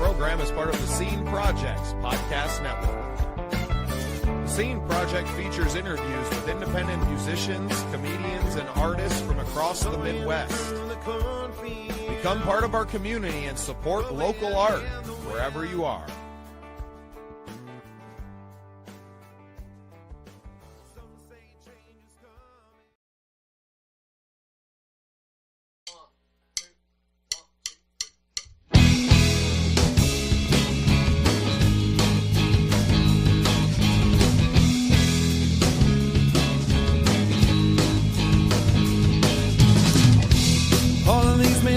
program is part of the Scene Project's podcast network. The Scene Project features interviews with independent musicians, comedians, and artists from across the Midwest. Become part of our community and support local art wherever you are.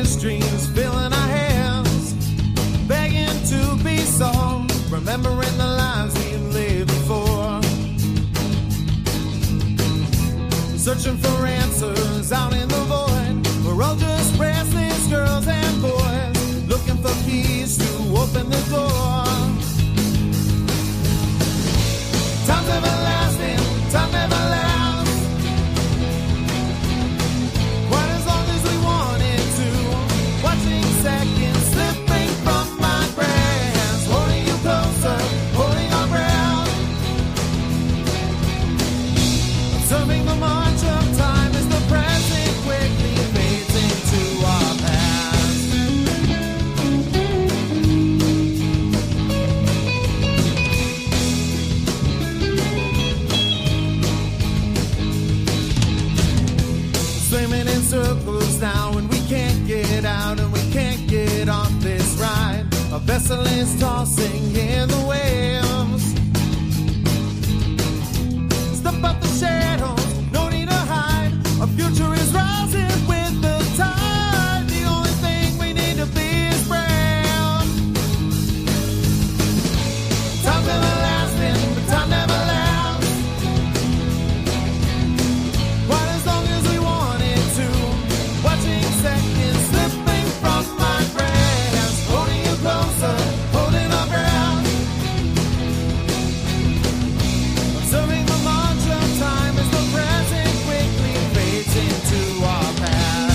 Streams filling our hands, begging to be solved, remembering the lives we've lived before, searching for answers out in the void. We're all just restless girls and boys, looking for keys to open the door. Time's everlasting, time never lasts. Seconds slipping from my grasp, holding you closer, holding our ground. Observing the march of time as the present quickly fades into our past. Swimming in circles now and we can't get out and we can't get off this ride. A vessel is tossing in the waves. Step up the shadows, no need to hide. Our future is rising with the tide. The only thing we need to be is brave. Time's everlasting, but time never lasts. Quite as long as we wanted to. Watching seconds slipping from my grasp, holding you closer, holding our ground. Observing the march of time as the present quickly fades into our past.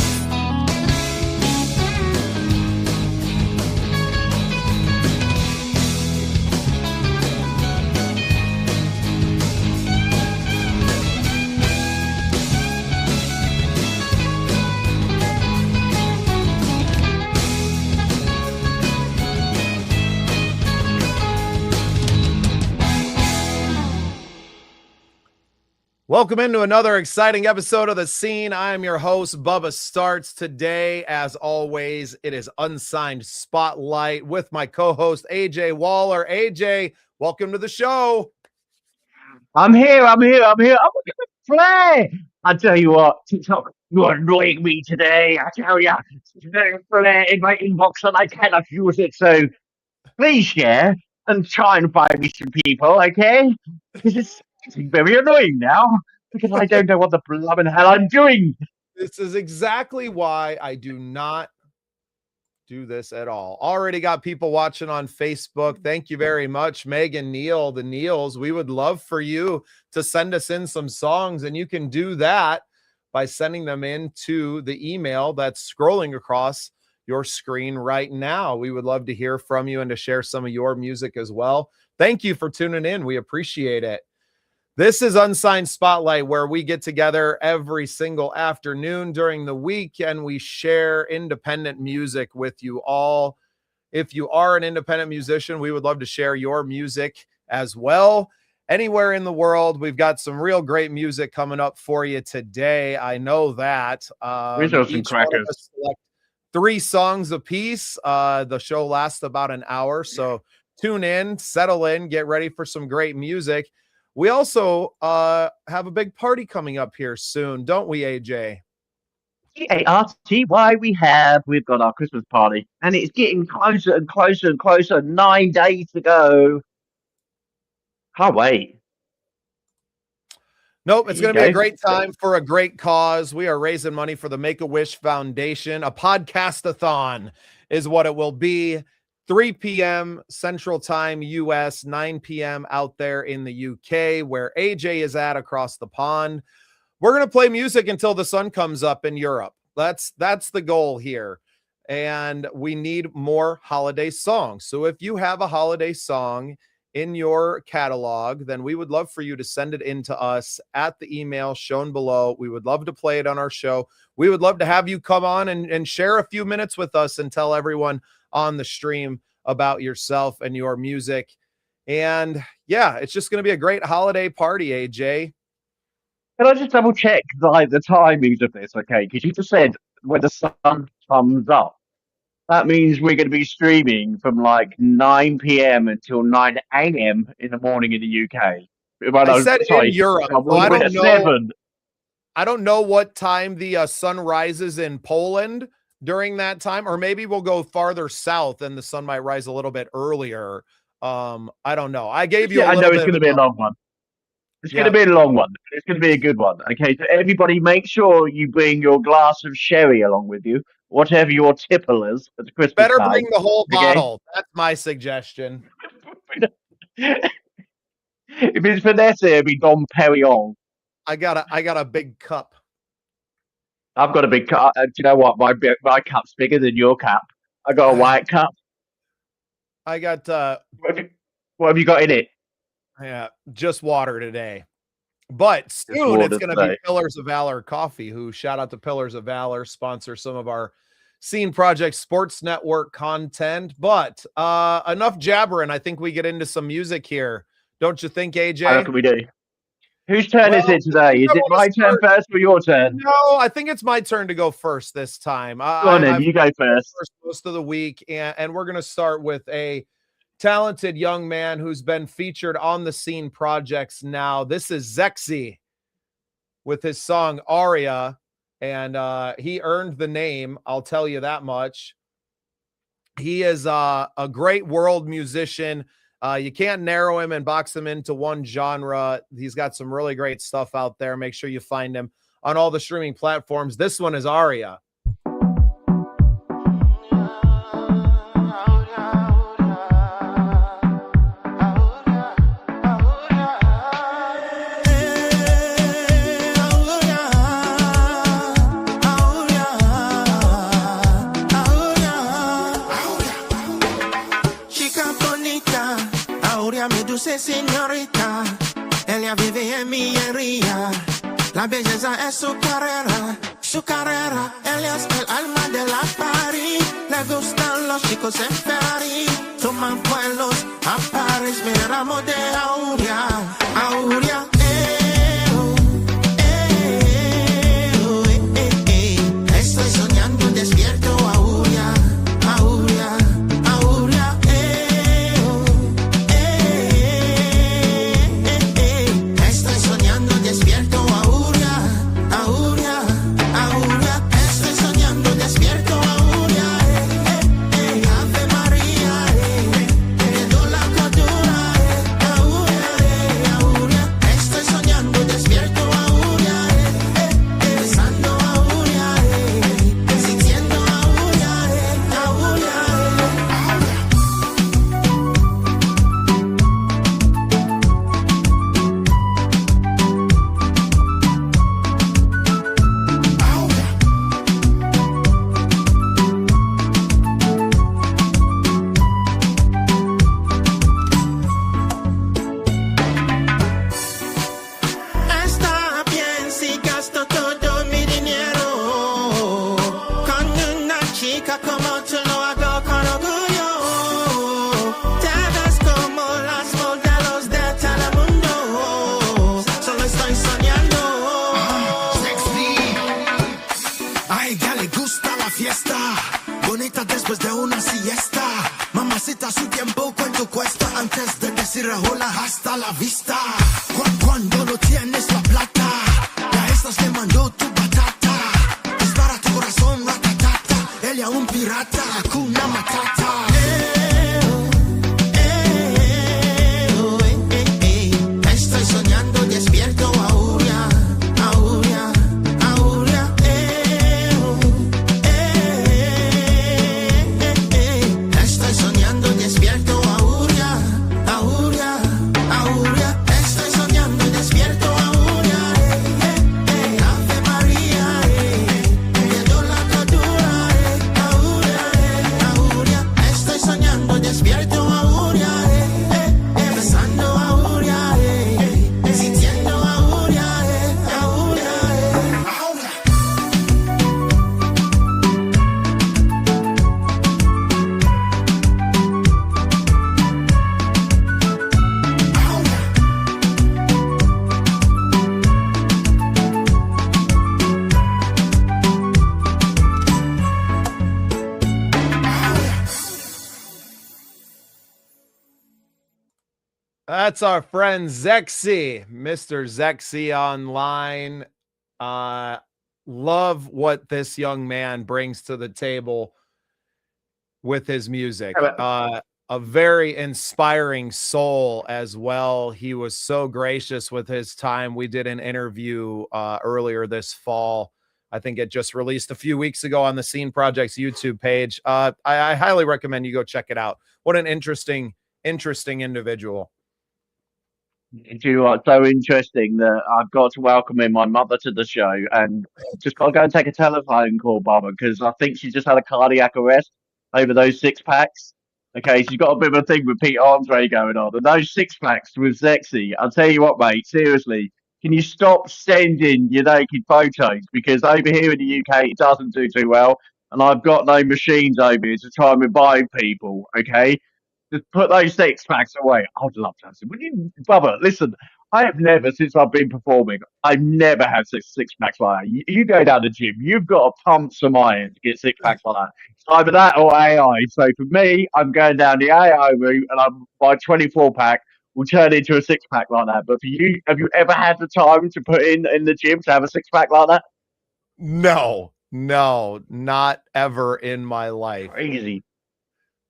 Welcome into another exciting episode of The Scene. I am your host, Bubba Startz. Today, as always, it is Unsigned Spotlight with my co-host, AJ Waller. AJ, welcome to the show. I'm here. I'm looking at Flair. I tell you what, TikTok, you're annoying me today. I tell you, there's Flair in my inbox and I cannot use it. So please share and try and find me some people, okay? Because it's getting very annoying now because I don't know what the blooming hell I'm doing. This is exactly why I do not do this at all. Already got people watching on Facebook. Thank you very much, Megan, Neil, the Neils. We would love for you to send us in some songs, and you can do that by sending them into the email that's scrolling across your screen right now. We would love to hear from you and to share some of your music as well. Thank you for tuning in. We appreciate it. This is Unsigned Spotlight, where we get together every single afternoon during the week and we share independent music with you all. If you are an independent musician, we would love to share your music as well. Anywhere in the world, we've got some real great music coming up for you today. I know that. Each one of us select 3 songs apiece. The show lasts about an hour, so tune in, settle in, get ready for some great music. We also have a big party coming up here soon, don't we, AJ? CARTY, we've got our Christmas party and it's getting closer and closer and closer. 9 days to go. Can't wait. Nope, it's going to be a great time for a great cause. We are raising money for the Make-A-Wish Foundation. A podcast-a-thon is what it will be. 3 p.m. Central Time, U.S., 9 p.m. out there in the U.K., where AJ is at across the pond. We're going to play music until the sun comes up in Europe. That's the goal here. and we need more holiday songs. So if you have a holiday song in your catalog, then we would love for you to send it in to us at the email shown below. We would love to play it on our show. We would love to have you come on and share a few minutes with us and tell everyone on the stream about yourself and your music. And yeah, it's just going to be a great holiday party, AJ. Can I just double check like the timings of this, okay? Because you just said when the sun comes up. That means we're going to be streaming from like 9 p.m. until 9 a.m. in the morning in the UK. I said in Europe, so I don't know. 7. I don't know what time the sun rises in Poland during that time, or maybe we'll go farther south and the sun might rise a little bit earlier. I don't know. I gave you. I know it's going to be a long one. It's going to be a long one. It's going to be a good one. Okay, so everybody, make sure you bring your glass of sherry along with you, whatever your tipple is at the Christmas Better time. bring the whole bottle. That's my suggestion. If it's Vanessa, it'll be Dom Perignon. I got a big cup. I've got a big cup. Do you know what? My cup's bigger than your cup. I got a white cup. I got what have you got in it? Yeah, just water today. But soon it's going to be Pillars of Valor Coffee, who, shout out to Pillars of Valor, sponsor some of our Scene Project Sports Network content. But enough jabbering. I think we get into some music here. Don't you think, AJ? How can we do? Whose turn is it today? Is it my turn first or your turn? No, I think it's my turn to go first this time. Go on then, you go first. Most of the week, and we're going to start with a talented young man who's been featured on the Scene Projects now. This is Zexy with his song Aria, and he earned the name, I'll tell you that much. He is a great world musician. You can't narrow him and box him into one genre. He's got some really great stuff out there. Make sure you find him on all the streaming platforms. This one is Aria. Señorita, ella vive en mi herida. La belleza es su carrera, ella es el alma de la party. Le gustan los chicos en Ferrari, toman vuelos a París. Me enamoré de Aurea, Aurea. Estoy soñando despierto, Aurea, Aurea. That's our friend Zexy, Mr. Zexy online. Love what this young man brings to the table with his music. A very inspiring soul as well. He was so gracious with his time. We did an interview earlier this fall. I think it just released a few weeks ago on the Scene Project's YouTube page. I highly recommend you go check it out. What an interesting individual. Do you know what's so interesting that I've got to welcome in my mother to the show and just got to go and take a telephone call, Bubba, because I think she just had a cardiac arrest over those six packs. Okay, she's got a bit of a thing with Pete Andre going on, and those six packs with Zexy. I'll tell you what, mate, seriously, can you stop sending your naked photos? Because over here in the UK, it doesn't do too well, and I've got no machines over here to try and revive people, okay? Just put those six packs away. I'd love to have some. Would you, Bubba, listen, I have never, since I've been performing, I've never had six packs like that. You go down the gym, you've got to pump some iron to get six packs like that. It's either that or AI. So for me, I'm going down the AI route, and my 24 pack will turn into a six pack like that. But for you, have you ever had the time to put in the gym to have a six pack like that? No, not ever in my life. Crazy.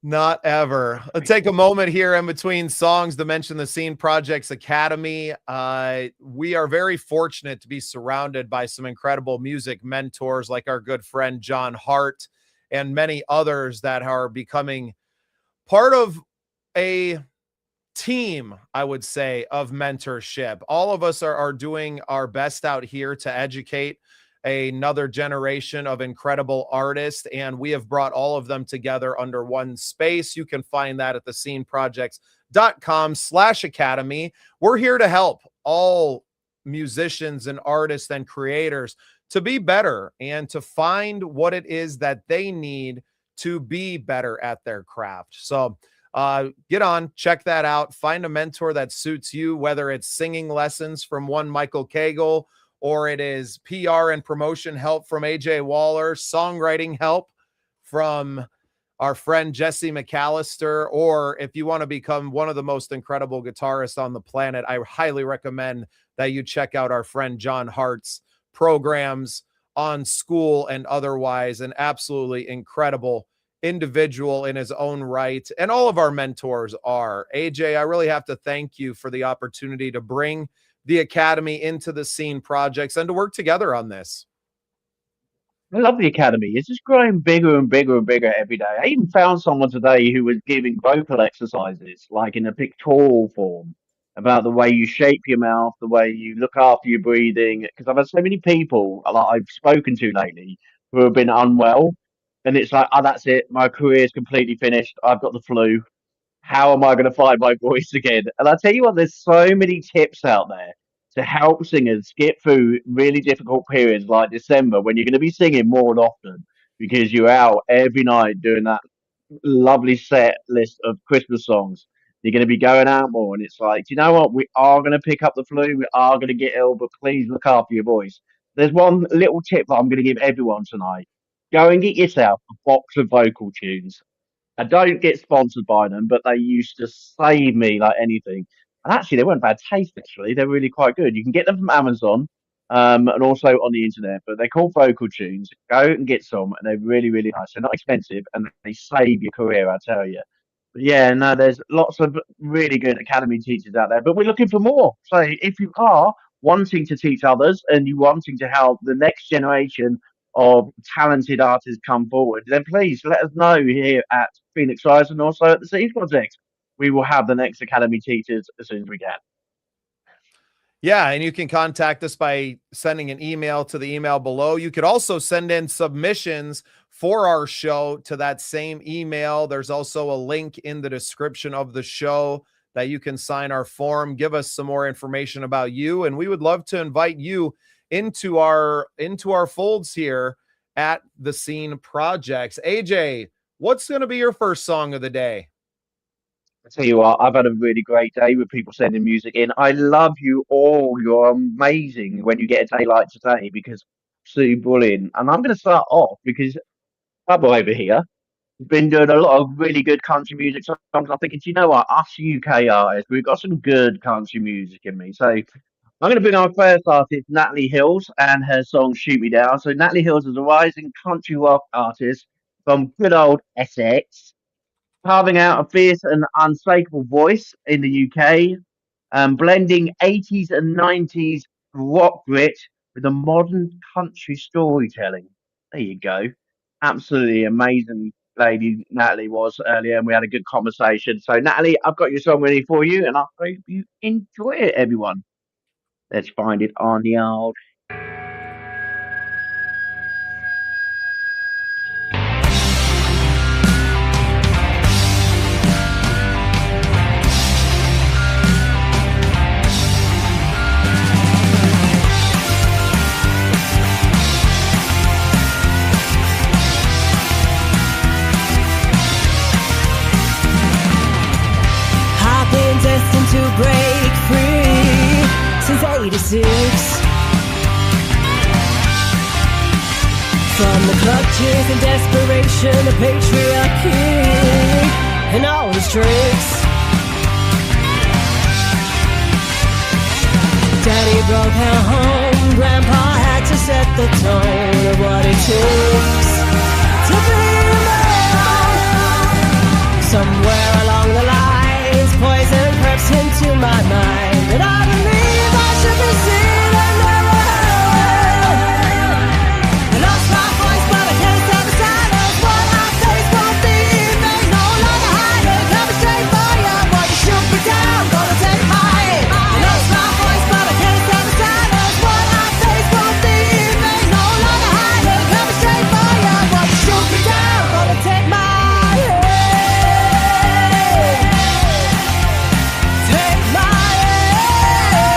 Not ever. Let's take a moment here in between songs to mention the Scene Projects Academy. We are very fortunate to be surrounded by some incredible music mentors like our good friend John Hart and many others that are becoming part of a team, I would say, of mentorship. All of us are doing our best out here to educate another generation of incredible artists, and we have brought all of them together under one space. You can find that at thesceneprojects.com/academy. We're here to help all musicians and artists and creators to be better and to find what it is that they need to be better at their craft. So get on, check that out, find a mentor that suits you, whether it's singing lessons from one Michael Cagle, or it is PR and promotion help from AJ Waller, songwriting help from our friend Jesse McAllister, or if you want to become one of the most incredible guitarists on the planet, I highly recommend that you check out our friend John Hart's programs on school and otherwise. An absolutely incredible individual in his own right. And all of our mentors are. AJ, I really have to thank you for the opportunity to bring the Academy into the Scene Projects and to work together on this. I love the academy. It's just growing bigger and bigger and bigger every day. I even found someone today who was giving vocal exercises, like in a pictorial form, about the way you shape your mouth, the way you look after your breathing. Because I've had so many people that I've spoken to lately who have been unwell, and it's like, oh, that's it. My career's completely finished. I've got the flu. How am I going to find my voice again? And I tell you what, there's so many tips out there to help singers get through really difficult periods like December when you're going to be singing more often because you're out every night doing that lovely set list of Christmas songs. You're going to be going out more, and it's like, do you know what? We are going to pick up the flu. We are going to get ill, but please look after your voice. There's one little tip that I'm going to give everyone tonight. Go and get yourself a box of vocal tunes. I don't get sponsored by them, but they used to save me like anything. And actually, they weren't bad taste. Actually, they're really quite good. You can get them from Amazon, and also on the internet. But they're called vocal tunes. Go and get some, and they're really, really nice. They're not expensive, and they save your career. I tell you. But yeah, no, there's lots of really good academy teachers out there, but we're looking for more. So if you are wanting to teach others and you wanting to help the next generation of talented artists come forward, then please let us know here at Phoenix Rise and also at the Seeds Project. We will have the next academy teachers as soon as we can. Yeah, and you can contact us by sending an email to the email below. You could also send in submissions for our show to that same email. There's also a link in the description of the show that you can sign our form, give us some more information about you, and we would love to invite you into our folds here at the Scene Projects. AJ, what's going to be your first song of the day? I tell you what, I've had a really great day with people sending music in. I love you all. You're amazing when you get a day like today because absolutely brilliant. And I'm going to start off because Bubba over here, been doing a lot of really good country music songs. I'm thinking, do you know what? Us UK artists, we've got some good country music in me. So I'm going to bring our first artist, Natalie Hills, and her song "Shoot Me Down." So Natalie Hills is a rising country rock artist from good old Essex, carving out a fierce and unshakable voice in the UK, blending 80s and 90s rock grit with a modern country storytelling. There you go. Absolutely amazing lady Natalie was earlier, and we had a good conversation. So, Natalie, I've got your song ready for you, and I hope you enjoy it, everyone. Let's find it on the old. I've been destined to break free since '86. From the clutches and desperation of patriarchy and all its tricks. Daddy broke our home, Grandpa had to set the tone of what it takes to be a man. Somewhere along the lines, poison crept into my mind, and I believe I should be seen and never heard. I lost my voice, but I can't stop the silence. What I face won't be made no longer hiding. Coming straight for you, while you shoot me down, gonna take my aim. I lost my voice, but I can't stop the silence. What I face won't be made no longer hiding. Coming straight for you, while you shoot me down, gonna take my aim. Take my aim.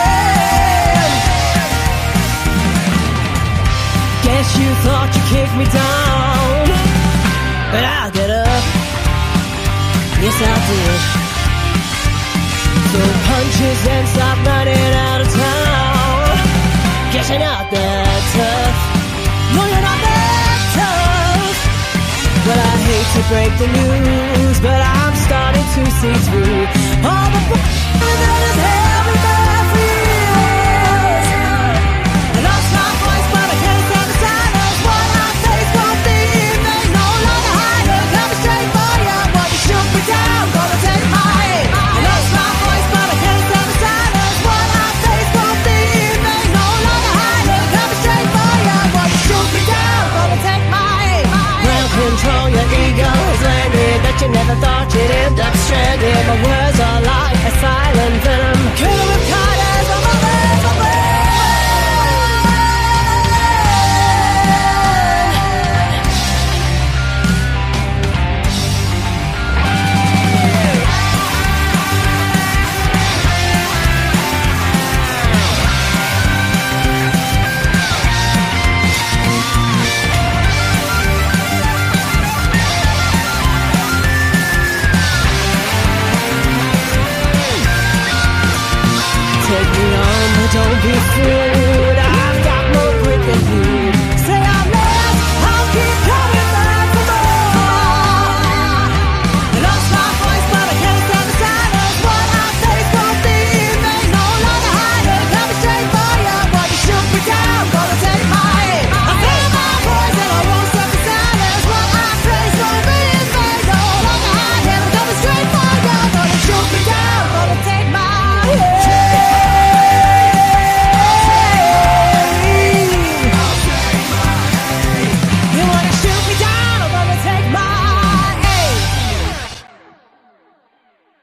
Guess you thought you kicked me down, but I'll get up. Yes, I did. Throw punches and stop running out of town. Guess you're not that tough. No, you're not that tough. Well, I hate to break the news, but I'm starting to see through all the that has held me back for years. I lost my voice, but I can't stop the silence. What I face won't be made no longer hiding. Coming straight for you, while you shoot me down, gonna take my aim. I lost my voice, but I can't stop the silence. What I face won't be made no longer hiding. Coming straight for you, while you shoot me down, gonna take my aim. Ground control, your ego has landed, but you never thought you'd end up stranded. My words are like a silent venom, killing with kindness of my lips, my brain. Take me on, but don't be fooled. I've got more grit than you. Say I'm lost, I'll keep coming back for more. I lost my voice, but I can't stop the silence. What I face won't be made no longer hiding. Coming straight for you, while you shoot me down, gonna take my aim. I found my voice and I won't stop the silence. What I face won't be made no longer hiding. I'm coming straight for you, gonna shoot me down, gonna take my aim. You wanna shoot me down, I'm gonna take my aim.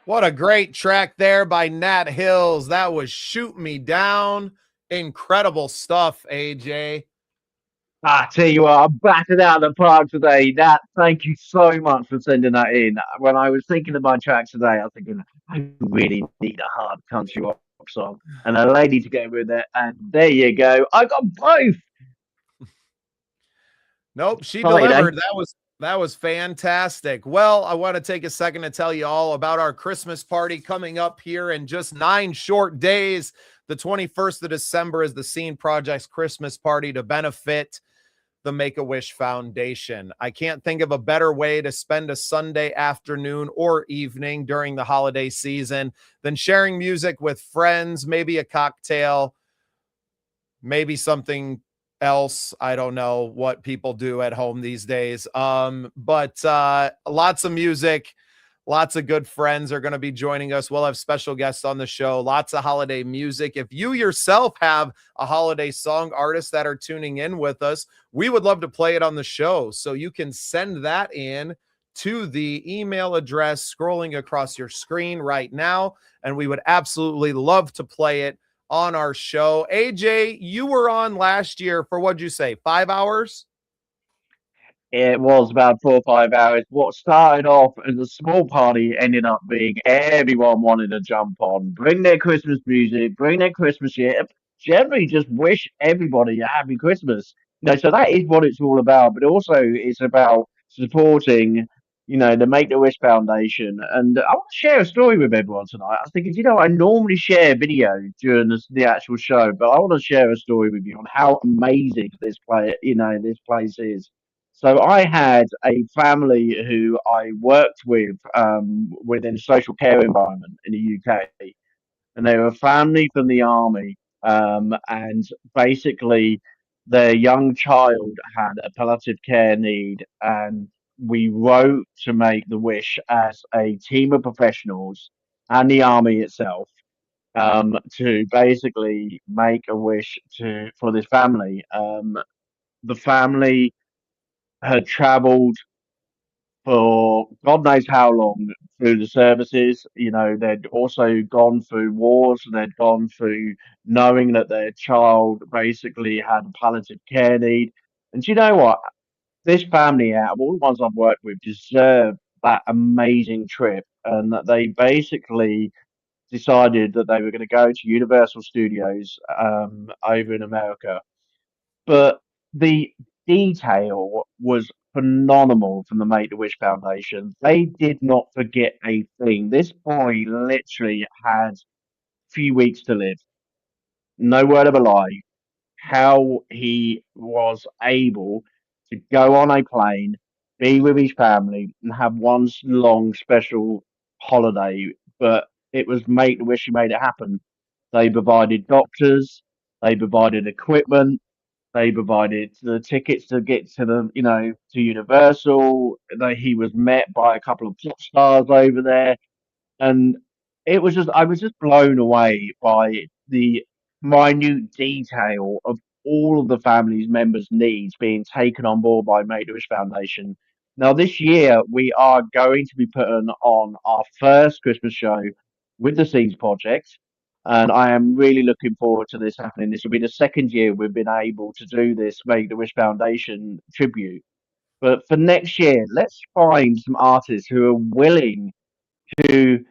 What a great track there by Nat Hills. That was Shoot Me Down. Incredible stuff, AJ. I tell you what, I'm battered out of the park today. Nat, thank you so much for sending that in. When I was thinking of my track today, I was thinking, I really need a hard country rock song and a lady to go with it. And there you go. I got both. Nope, she Sorry, delivered. Dan. That was fantastic. Well, I want to take a second to tell you all about our Christmas party coming up here in just 9 short days. The 21st of December is the Scene Project's Christmas party to benefit the Make-A-Wish Foundation. I can't think of a better way to spend a Sunday afternoon or evening during the holiday season than sharing music with friends, maybe a cocktail, maybe something else. I don't know what people do at home these days. But lots of music, lots of good friends are going to be joining us. We'll have special guests on the show, lots of holiday music. If you yourself have a holiday song, artists that are tuning in with us, we would love to play it on the show. So you can send that in to the email address scrolling across your screen right now, and we would absolutely love to play it on our show. AJ, you were on last year for, what'd you say, 5 hours? It was about 4 or 5 hours. What started off as a small party ended up being everyone wanted to jump on, bring their Christmas music, bring their Christmas shit. Generally, just wish everybody a happy Christmas. So that is what it's all about. But also, it's about supporting, the Make a Wish Foundation. And I want to share a story with everyone tonight. I was thinking, I normally share video during the actual show, but I want to share a story with you on how amazing this place is. So I had a family who I worked with within a social care environment in the UK, and they were a family from the army, and basically their young child had a palliative care need, and we wrote to Make the Wish as a team of professionals and the army itself to basically make a wish for this family. The family had travelled for God knows how long through the services. They'd also gone through wars, they'd gone through knowing that their child basically had a palliative care need. And do you know what? This family, out of all the ones I've worked with, deserve that amazing trip. And that they basically decided that they were going to go to Universal Studios over in America, but the detail was phenomenal from the Make a Wish Foundation. They did not forget a thing. This boy literally had a few weeks to live. No word of a lie. How he was able to go on a plane, be with his family, and have one long special holiday. But it was Make a Wish who made it happen. They provided doctors, they provided equipment, they provided the tickets to get to to Universal. He was met by a couple of pop stars over there, and I was just blown away by the minute detail of all of the family's members' needs being taken on board by Make a Wish Foundation. Now, this year we are going to be putting on our first Christmas show with the Scenes Project, and I am really looking forward to this happening. This will be the second year we've been able to do this Make a Wish Foundation tribute. But for next year, let's find some artists who are willing to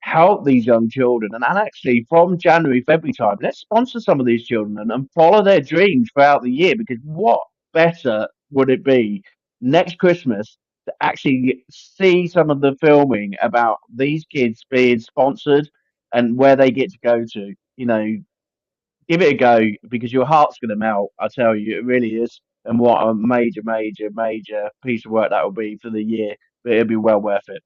help these young children. And actually, from January, February time, let's sponsor some of these children and follow their dreams throughout the year. Because what better would it be next Christmas to actually see some of the filming about these kids being sponsored and where they get to go to? Give it a go because your heart's going to melt. I tell you, it really is. And what a major, major, major piece of work that will be for the year. But it'll be well worth it.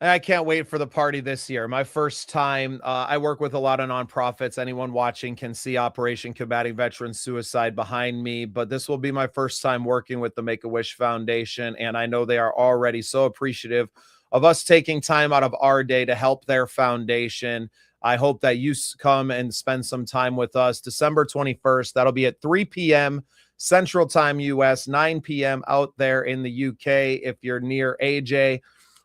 I can't wait for the party this year. My first time. I work with a lot of nonprofits. Anyone watching can see Operation Combating Veteran Suicide behind me, but this will be my first time working with the Make-A-Wish Foundation, and I know they are already so appreciative of us taking time out of our day to help their foundation. I hope that you come and spend some time with us. December 21st, that'll be at 3 p.m. Central Time US, 9 p.m. out there in the UK if you're near AJ.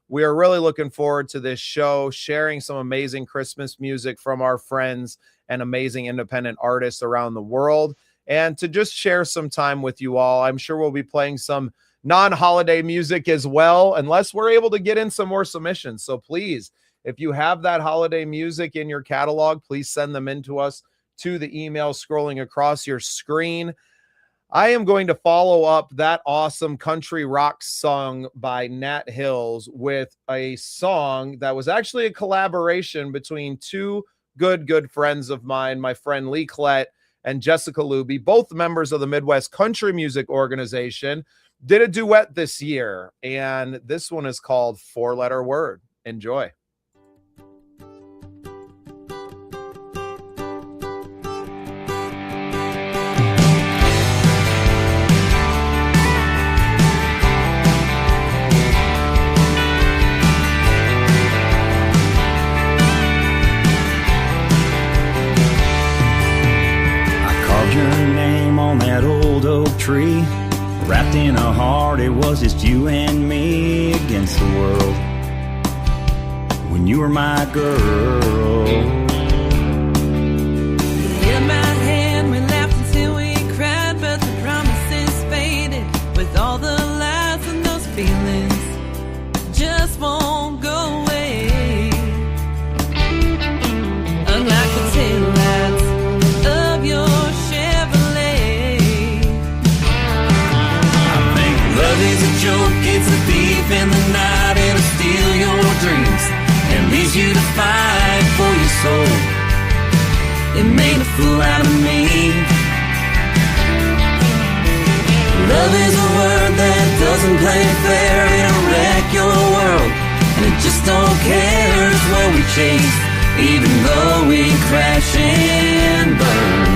We are really looking forward to this show, sharing some amazing Christmas music from our friends and amazing independent artists around the world, and to just share some time with you all. I'm sure we'll be playing some non-holiday music as well, unless we're able to get in some more submissions. So please, if you have that holiday music in your catalog, please send them in to us to the email scrolling across your screen. I am going to follow up that awesome country rock song by Nat Hills with a song that was actually a collaboration between two good friends of mine, my friend Lee Collette and Jessica Luby, both members of the Midwest Country Music Organization, did a duet this year. And this one is called Four Letter Word. Enjoy. That old oak tree, wrapped in a heart, it was just you and me against the world. When you were my girl, you held my hand, we laughed until we cried, but the promises faded with all the lies, and those feelings just won't go away. Unlike the taillights of your love is a joke, it's a thief in the night, it'll steal your dreams and leaves you to fight for your soul. It made a fool out of me. Love is a word that doesn't play fair, it'll wreck your world, and it just don't care where we chase, even though we crash and burn.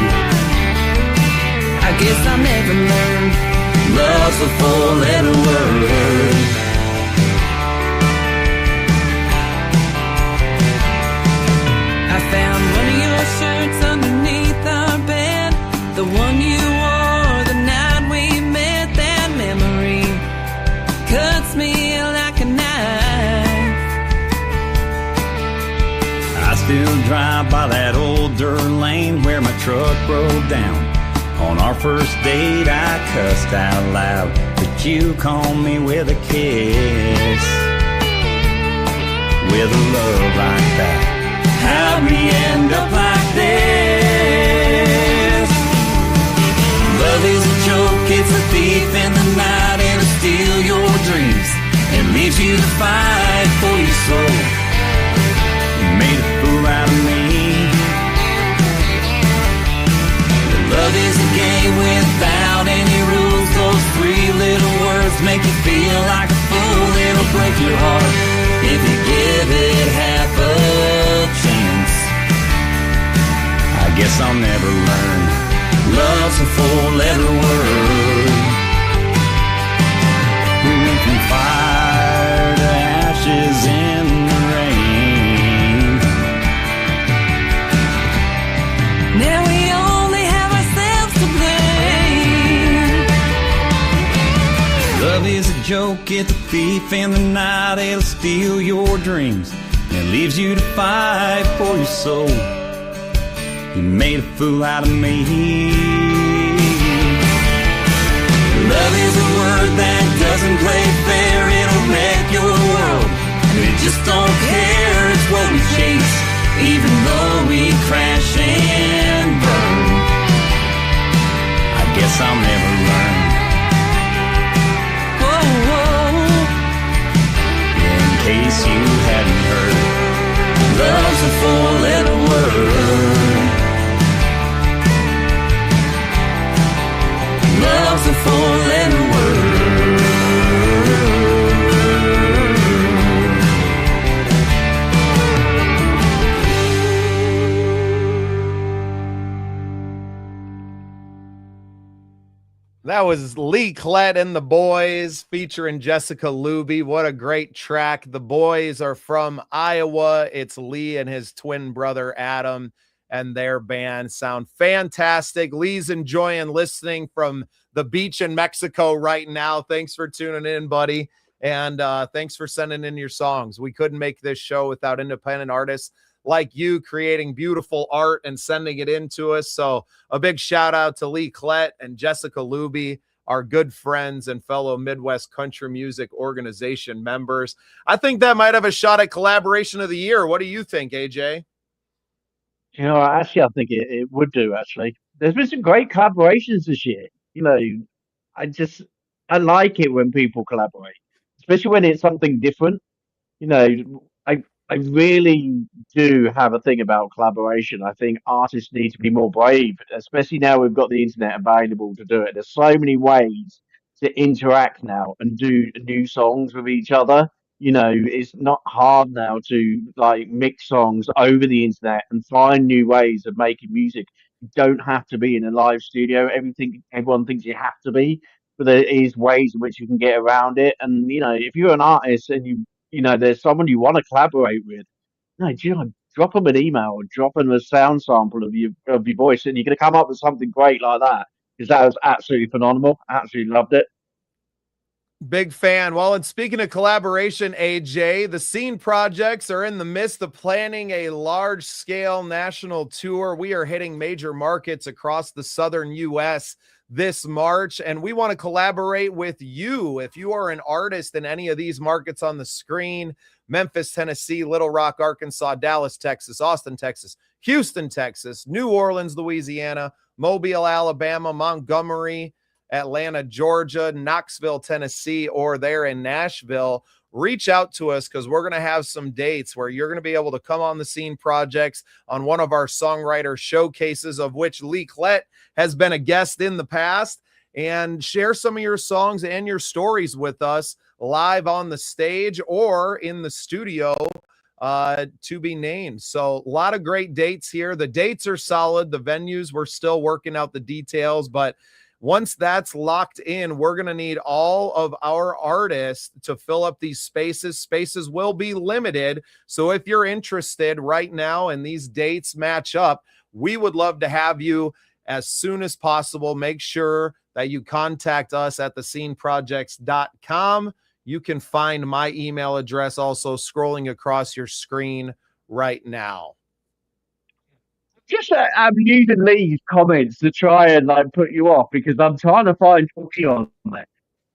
I guess I never learned love's a four-letter word. I found one of your shirts underneath our bed, the one you wore the night we met. That memory cuts me like a knife. I still drive by that old dirt lane where my truck broke down. On our first date, I cussed out loud, but you called me with a kiss. With a love like that, how'd we end up like this? Love is a joke, it's a thief in the night, it'll steal your dreams and leaves you to fight for your soul. You made a fool out of me. Love is a game without any rules. Those three little words make you feel like a fool. It'll break your heart if you give it half a chance. I guess I'll never learn. Love's a four-letter word. We went from fire to ashes in the rain. Now we love is a joke, it's a thief in the night, it'll steal your dreams and leaves you to fight for your soul. You made a fool out of me. Love is a word that doesn't play fair, it'll wreck your world, and it just don't care, it's what we chase, even though we crash and burn. I guess I'll never learn. In case you hadn't heard, love's a four-letter word. Love's a four-letter word. That was Lee Klett and the Boys featuring Jessica Luby. What a great track. The Boys are from Iowa. It's Lee and his twin brother, Adam, and their band sound fantastic. Lee's enjoying listening from the beach in Mexico right now. Thanks for tuning in, buddy. And thanks for sending in your songs. We couldn't make this show without independent artists like you creating beautiful art and sending it in to us. So a big shout out to Lee Klett and Jessica Luby, our good friends and fellow Midwest Country Music Organization members. I think that might have a shot at collaboration of the year. What do you think, AJ? You know, actually, I think it would do, actually. There's been some great collaborations this year. You know, I like it when people collaborate, especially when it's something different. You know, I really do have a thing about collaboration. I think artists need to be more brave, especially now we've got the internet available to do it. There's so many ways to interact now and do new songs with each other. You know, it's not hard now to like mix songs over the internet and find new ways of making music. You don't have to be in a live studio. Everyone thinks you have to be, but there is ways in which you can get around it. And you know, if you're an artist and there's someone you want to collaborate with, no, drop them an email or drop them a sound sample of your voice, and you're going to come up with something great like that. Because that was absolutely phenomenal. I absolutely loved it. Big fan. Well, and speaking of collaboration, AJ, the Scene Projects are in the midst of planning a large-scale national tour. We are hitting major markets across the southern U.S. this March, and we want to collaborate with you. If you are an artist in any of these markets on the screen, Memphis, Tennessee, Little Rock, Arkansas, Dallas, Texas, Austin, Texas, Houston, Texas, New Orleans, Louisiana, Mobile, Alabama, Montgomery, Atlanta, Georgia, Knoxville, Tennessee, or there in Nashville, reach out to us because we're going to have some dates where you're going to be able to come on the Scene Projects on one of our songwriter showcases, of which Lee Klett has been a guest in the past, and share some of your songs and your stories with us live on the stage or in the studio to be named. So a lot of great dates here. The dates are solid. The venues, we're still working out the details, but once that's locked in, we're going to need all of our artists to fill up these spaces. Spaces will be limited. So if you're interested right now and these dates match up, we would love to have you as soon as possible. Make sure that you contact us at thesceneprojects.com. You can find my email address also scrolling across your screen right now. Just I'm using these comments to try and like put you off because I'm trying to find Talkie on there.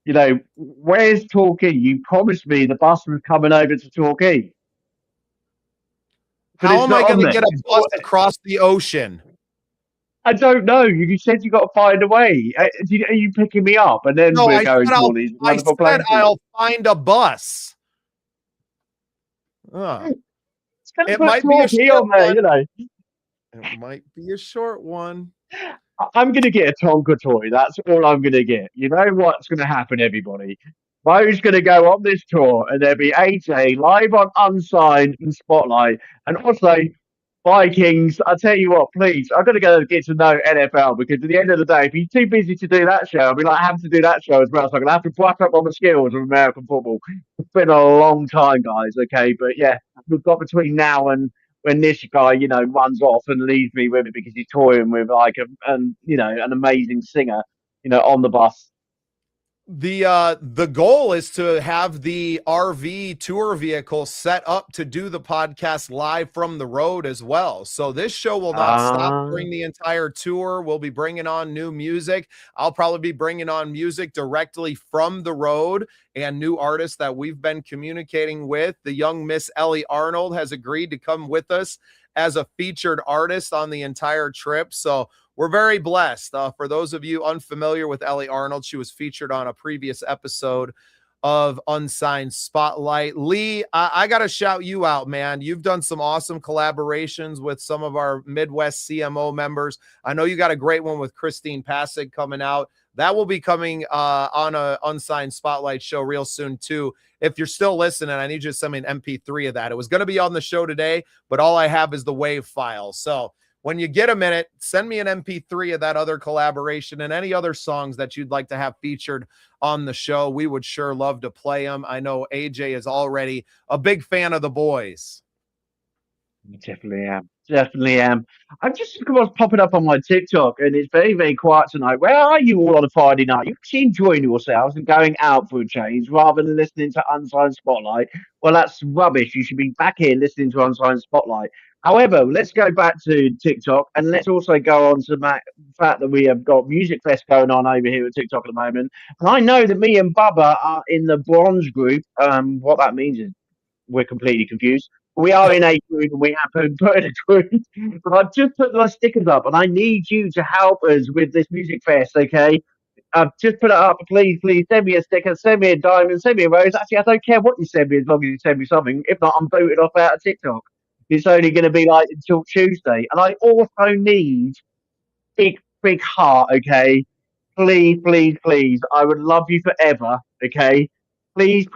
You know, where's Talkie? You promised me the bus was coming over to Torquay. How am I going to get a bus across the ocean? I don't know. You said you got to find a way. Are you picking me up? And then we're going to all these wonderful places. I'll find a bus. It might be a short one. You know. It might be a short one. I'm going to get a Tonka toy. That's all I'm going to get. You know what's going to happen, everybody? Mo's going to go on this tour, and there'll be AJ live on Unsigned and Spotlight, and also Vikings. I tell you what, please, I've got to go get to know NFL because at the end of the day, if you're too busy to do that show, I'll be like having to do that show as well. So I'm going to have to brush up on the skills of American football. It's been a long time, guys. Okay, but yeah, we've got between now and when this guy, you know, runs off and leaves me with it because he's touring with like an amazing singer, you know, on the bus. The goal is to have the RV tour vehicle set up to do the podcast live from the road as well. So this show will not stop during the entire tour. We'll be bringing on new music. I'll probably be bringing on music directly from the road and new artists that we've been communicating with. The young Miss Ellie Arnold has agreed to come with us as a featured artist on the entire trip. So we're very blessed. For those of you unfamiliar with Ellie Arnold, she was featured on a previous episode of Unsigned Spotlight. Lee, I got to shout you out, man. You've done some awesome collaborations with some of our Midwest CMO members. I know you got a great one with Christine Passig coming out. That will be coming on a Unsigned Spotlight show real soon, too. If you're still listening, I need you to send me an MP3 of that. It was going to be on the show today, but all I have is the WAV file. So when you get a minute, send me an MP3 of that other collaboration and any other songs that you'd like to have featured on the show. We would sure love to play them. I know AJ is already a big fan of the boys. I definitely am. Definitely am. I'm just popping up on my TikTok and it's very, very quiet tonight. Where are you all on a Friday night? You're actually enjoying yourselves and going out for a change rather than listening to Unsigned Spotlight. Well, that's rubbish. You should be back here listening to Unsigned Spotlight. However, let's go back to TikTok and let's also go on to the fact that we have got Music Fest going on over here at TikTok at the moment. And I know that me and Bubba are in the bronze group. What that means is we're completely confused. We are in a group and we have been put in a group. But I've just put my stickers up and I need you to help us with this Music Fest, okay? Just put it up, please. Send me a sticker, send me a diamond, send me a rose. Actually, I don't care what you send me as long as you send me something. If not, I'm booted off out of TikTok. It's only going to be like until Tuesday. And I also need big heart, okay? Please. I would love you forever, okay? Please,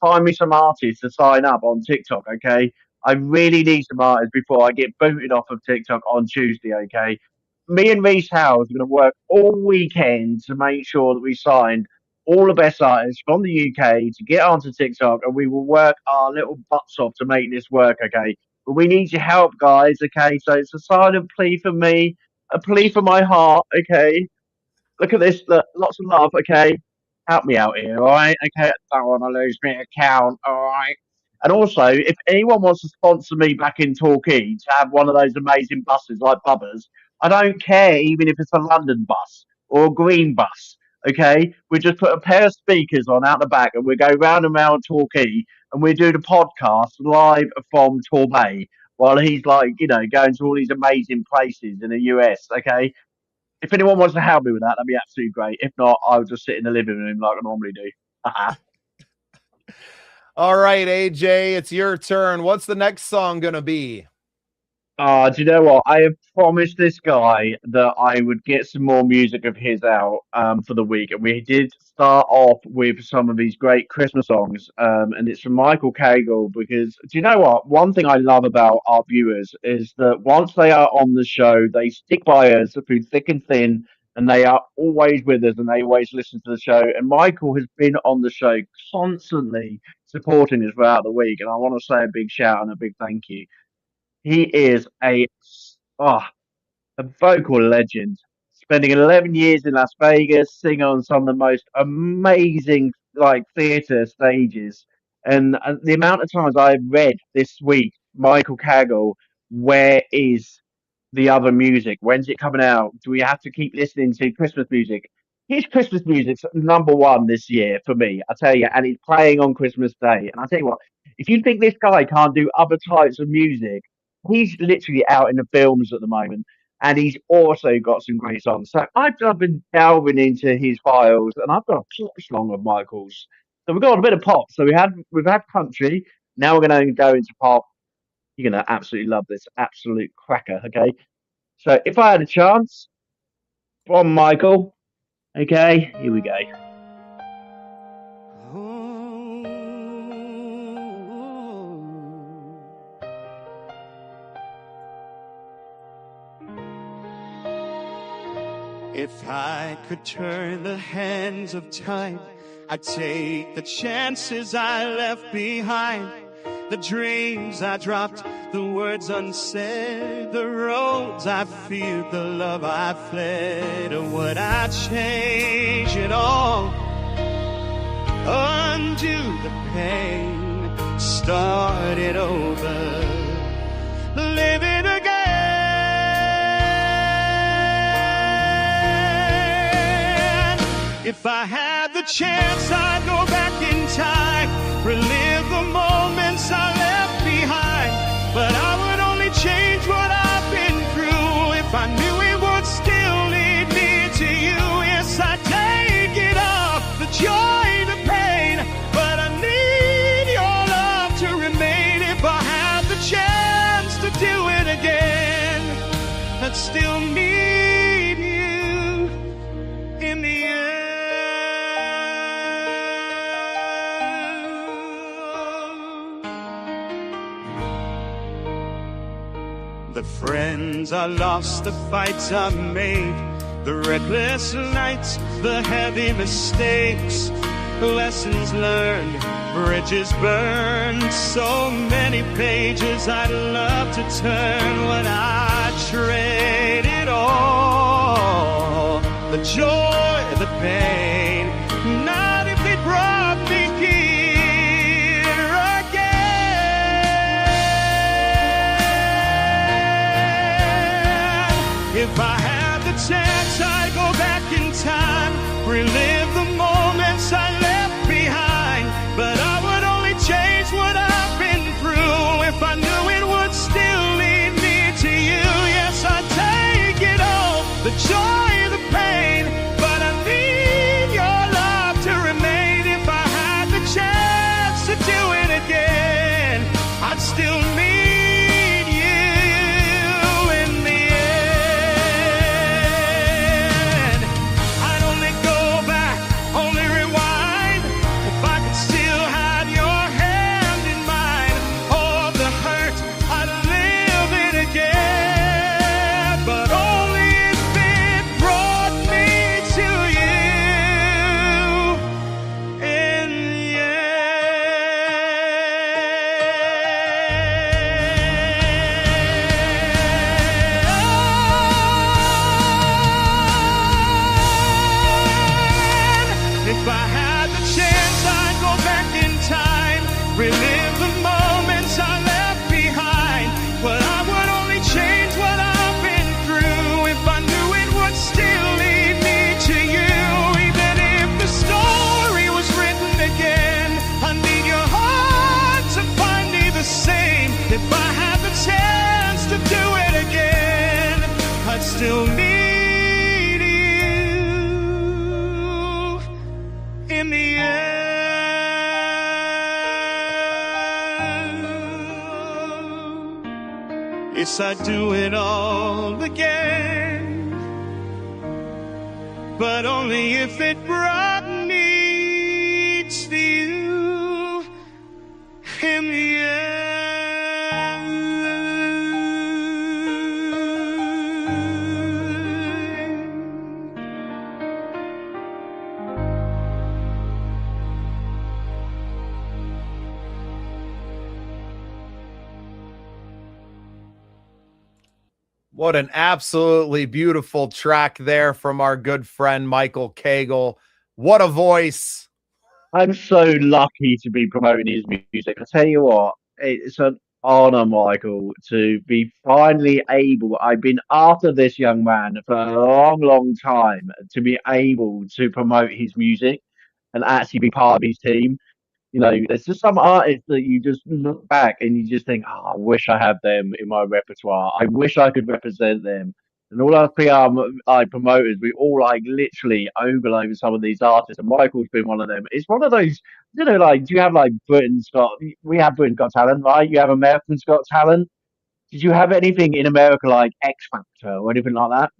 find me some artists to sign up on TikTok, okay? I really need some artists before I get booted off of TikTok on Tuesday, okay? Me and Reese Howes are going to work all weekend to make sure that we sign all the best artists from the UK to get onto TikTok, and we will work our little butts off to make this work, okay? But we need your help, guys, okay? So it's a silent plea for me, a plea for my heart, okay? Look at this, look, lots of love, okay? Help me out here, all right? Okay, I don't want to lose my account, all right? And also, if anyone wants to sponsor me back in Torquay to have one of those amazing buses like Bubba's, I don't care even if it's a London bus or a green bus, okay? We just put a pair of speakers on out the back and we go round and round Torquay and we do the podcast live from Torbay while he's like, going to all these amazing places in the US, okay? If anyone wants to help me with that, that'd be absolutely great. If not, I'll just sit in the living room like I normally do. All right, AJ, it's your turn. What's the next song going to be? Do you know what? I have promised this guy that I would get some more music of his out for the week. And we did start off with some of these great Christmas songs. And it's from Michael Cagle because, do you know what? One thing I love about our viewers is that once they are on the show, they stick by us through thick and thin. And they are always with us and they always listen to the show. And Michael has been on the show constantly supporting us throughout the week. And I want to say a big shout and a big thank you. He is a vocal legend, spending 11 years in Las Vegas, singing on some of the most amazing theatre stages. And the amount of times I've read this week, Michael Cagle, where is the other music? When's it coming out? Do we have to keep listening to Christmas music? His Christmas music's #1 this year for me, I tell you, and it's playing on Christmas Day. And I tell you what, if you think this guy can't do other types of music, he's literally out in the films at the moment, and he's also got some great songs. So I've been delving into his files, and I've got a pop song of Michael's. So we've got a bit of pop. So we've had country. Now we're going to go into pop. You're going to absolutely love this, absolute cracker. Okay, so if I had a chance, from Michael. Okay, here we go. If I could turn the hands of time, I'd take the chances I left behind, the dreams I dropped, the words unsaid, the roads I feared, the love I fled. Or would I change it all, undo the pain, start it over, live it again? If I had the chance, I'd go back in time, relive the moments I left behind. But I would only change what I've been through if I knew it would still lead me to you. Yes, I'd take it all, the joy, the pain, but I need your love to remain. If I had the chance to do it again, I'd still need you in the end. The friends I lost, the fights I made, the reckless nights, the heavy mistakes, lessons learned, bridges burned, so many pages I'd love to turn. When I trade it all, the joy, the pain, not if they brought me here again. If I had the chance, I'd go back in time, relive the moments I left behind. But I would only change what I've been through if I knew it would still lead me to you. Yes, I'd take it all, the joy, the pain, but I need still need you in the end. Yes, I'd do it all again, but only if it brought me to you in the end. What an absolutely beautiful track there from our good friend Michael Cagle. What a voice. I'm so lucky to be promoting his music. I tell you what, it's an honor, Michael, to be finally able. I've been after this young man for a long, long time to be able to promote his music and actually be part of his team. There's just some artists that you just look back and you just think, oh, I wish I had them in my repertoire. I wish I could represent them. And all our PR promoters, we all like literally ogle over some of these artists, and Michael's been one of them. It's one of those, like, do you have like Britain's Got? We have Britain's Got Talent, right? You have American's Got Talent. Did you have anything in America like X Factor or anything like that?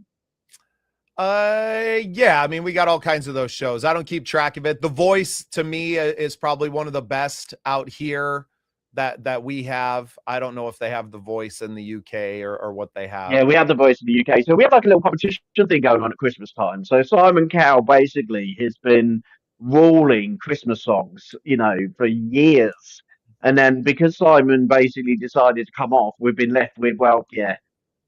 Yeah, I mean, we got all kinds of those shows. I don't keep track of it. The Voice to me is probably one of the best out here that we have. I don't know if they have The Voice in the UK or what they have. Yeah, we have The Voice in the UK. So we have like a little competition thing going on at Christmas time. So Simon Cowell basically has been ruling Christmas songs, for years. And then because Simon basically decided to come off, we've been left with, well, yeah,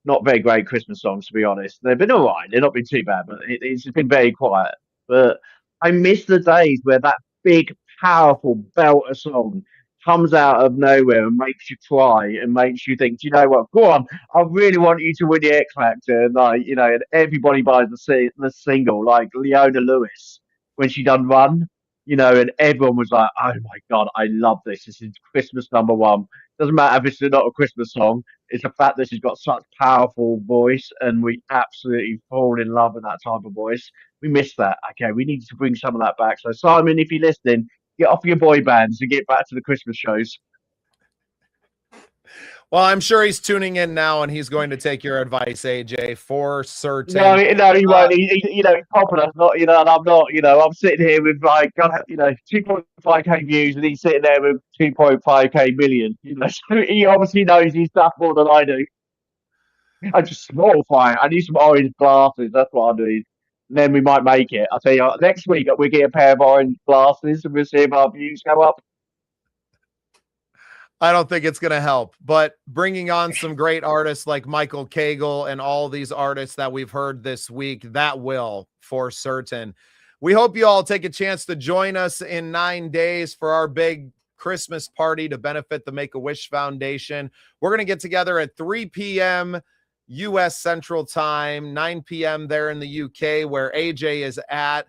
not very great Christmas songs, to be honest. They've been all right. They've not been too bad, but it's been very quiet. But I miss the days where that big, powerful belter song comes out of nowhere and makes you cry and makes you think, do you know what? Go on, I really want you to win the X Factor. And and everybody buys the single, like Leona Lewis when she done Run, and everyone was like, oh my God, I love this. This is Christmas #1. Doesn't matter if it's not a Christmas song. It's the fact that she's got such powerful voice, and we absolutely fall in love with that type of voice. We miss that. Okay, we need to bring some of that back. So Simon, if you're listening, get off your boy bands and get back to the Christmas shows. Well, I'm sure he's tuning in now, and he's going to take your advice, AJ, for certain. No, he won't. He's popular. Not, and I'm not. I'm sitting here with like, 2.5k views, and he's sitting there with 2.5k million. So he obviously knows his stuff more than I do. I just small fine. I need some orange glasses. That's what I need. And then we might make it. I'll tell you, next week we get a pair of orange glasses, and we'll see if our views go up. I don't think it's going to help, but bringing on some great artists like Michael Cagle and all these artists that we've heard this week, that will for certain. We hope you all take a chance to join us in 9 days for our big Christmas party to benefit the Make-A-Wish Foundation. We're going to get together at 3 p.m. U.S. Central Time, 9 p.m. there in the U.K. where AJ is at,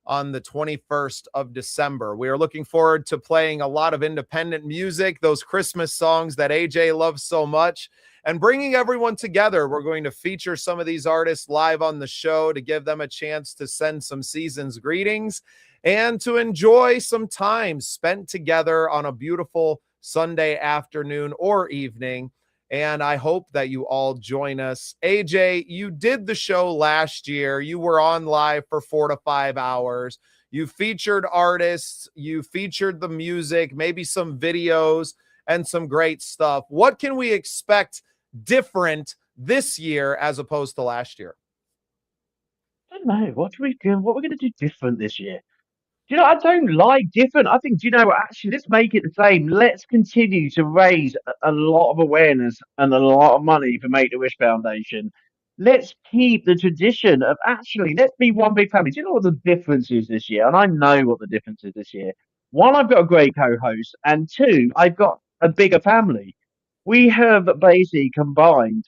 on the 21st of December. We are looking forward to playing a lot of independent music, those Christmas songs that AJ loves so much, and bringing everyone together. We're going to feature some of these artists live on the show to give them a chance to send some season's greetings and to enjoy some time spent together on a beautiful Sunday afternoon or evening. And I hope that you all join us. AJ, you did the show last year. You were on live for 4 to 5 hours. You featured artists. You featured the music, maybe some videos and some great stuff. What can we expect different this year as opposed to last year? I don't know. What are we doing? What we're going to do different this year? I don't like different. I think, actually, let's make it the same. Let's continue to raise a lot of awareness and a lot of money for Make-A-Wish Foundation. Let's keep the tradition of let's be one big family. Do you know what the difference is this year? And I know what the difference is this year. One, I've got a great co-host, and two, I've got a bigger family. We have basically combined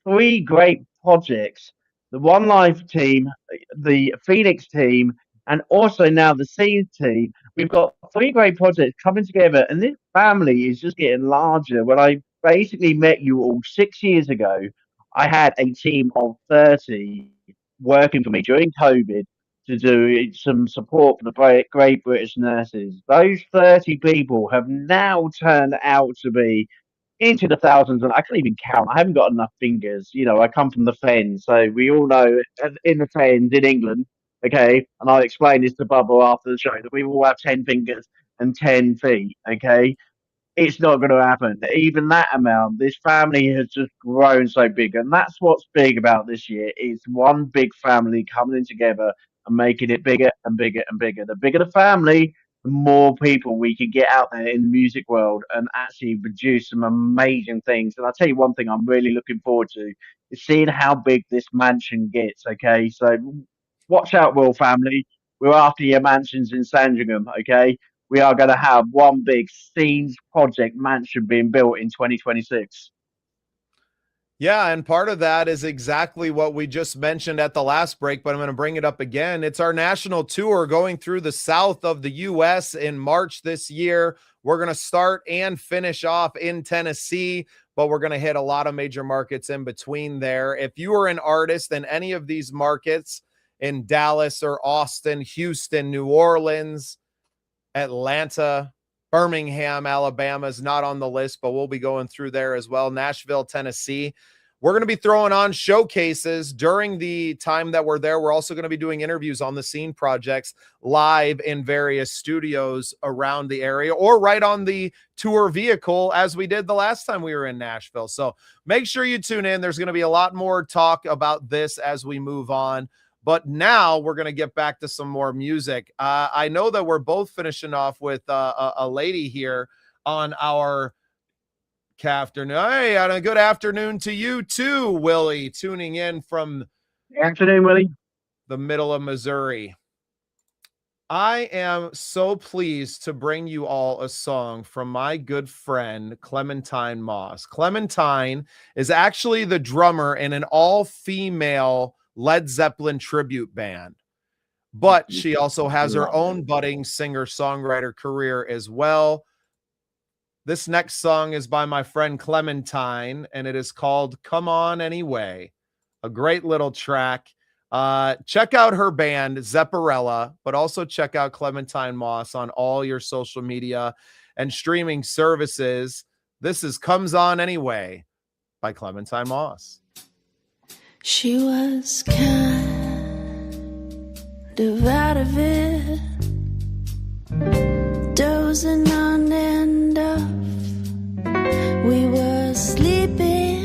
3 great projects: the One Life team, the Phoenix team, and also now the Seeds team. We've got 3 great projects coming together, and this family is just getting larger. When I basically met you all 6 years ago, I had a team of 30 working for me during COVID to do some support for the Great British Nurses. Those 30 people have now turned out to be into the thousands, and I can't even count. I haven't got enough fingers. You know, I come from the Fens, so we all know in the Fens in England, okay, and I'll explain this to Bubba after the show, that we all have 10 fingers and 10 feet, okay? It's not going to happen. Even that amount, this family has just grown so big, and that's what's big about this year. It's one big family coming together and making it bigger and bigger and bigger. The bigger the family, the more people we can get out there in the music world and actually produce some amazing things. And I'll tell you one thing I'm really looking forward to is seeing how big this mansion gets. Okay, so watch out, Royal Family. We're after your mansions in Sandringham. Okay, we are going to have one big scenes project mansion being built in 2026. Yeah, and part of that is exactly what we just mentioned at the last break, but I'm going to bring it up again. It's our national tour going through the south of the U.S. in March this year. We're going to start and finish off in Tennessee, but we're going to hit a lot of major markets in between there. If you are an artist in any of these markets in Dallas or Austin, Houston, New Orleans, Atlanta, Birmingham, Alabama is not on the list, but we'll be going through there as well. Nashville, Tennessee. We're going to be throwing on showcases during the time that we're there. We're also going to be doing interviews on the scene projects live in various studios around the area or right on the tour vehicle as we did the last time we were in Nashville. So make sure you tune in. There's going to be a lot more talk about this as we move on. But now we're going to get back to some more music. I know that we're both finishing off with a lady here on our afternoon. Hey, and a good afternoon to you too, Willie, tuning in from Afternoon, Willie. the middle of Missouri. I am so pleased to bring you all a song from my good friend, Clementine Moss. Clementine is actually the drummer in an all-female Led Zeppelin tribute band, but she also has her own budding singer-songwriter career as well. This next song is by my friend Clementine, and it is called Come On Anyway, a great little track. Check out her band, Zepparella, but also check out Clementine Moss on all your social media and streaming services. This is Comes On Anyway by Clementine Moss. She was kind of out of it, dozing on and off. We were sleeping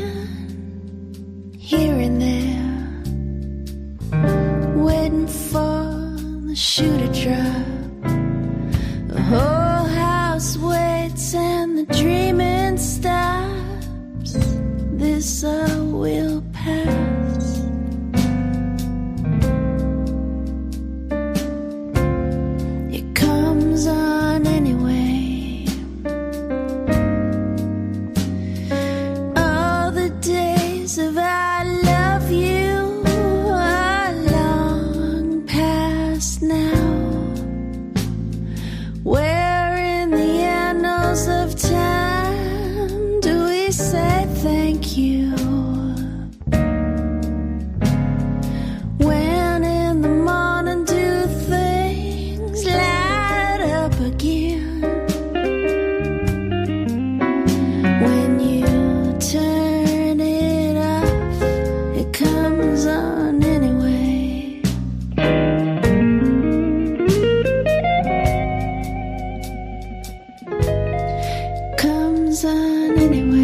here and there, waiting for the shoe to drop. The whole house waits and the dreaming stops. This will pass. It comes on anyway. All the days of I love you are long past now. Where in the annals of time do we say thank you? When in the morning do things light up again? When you turn it off, it comes on anyway. Comes on anyway.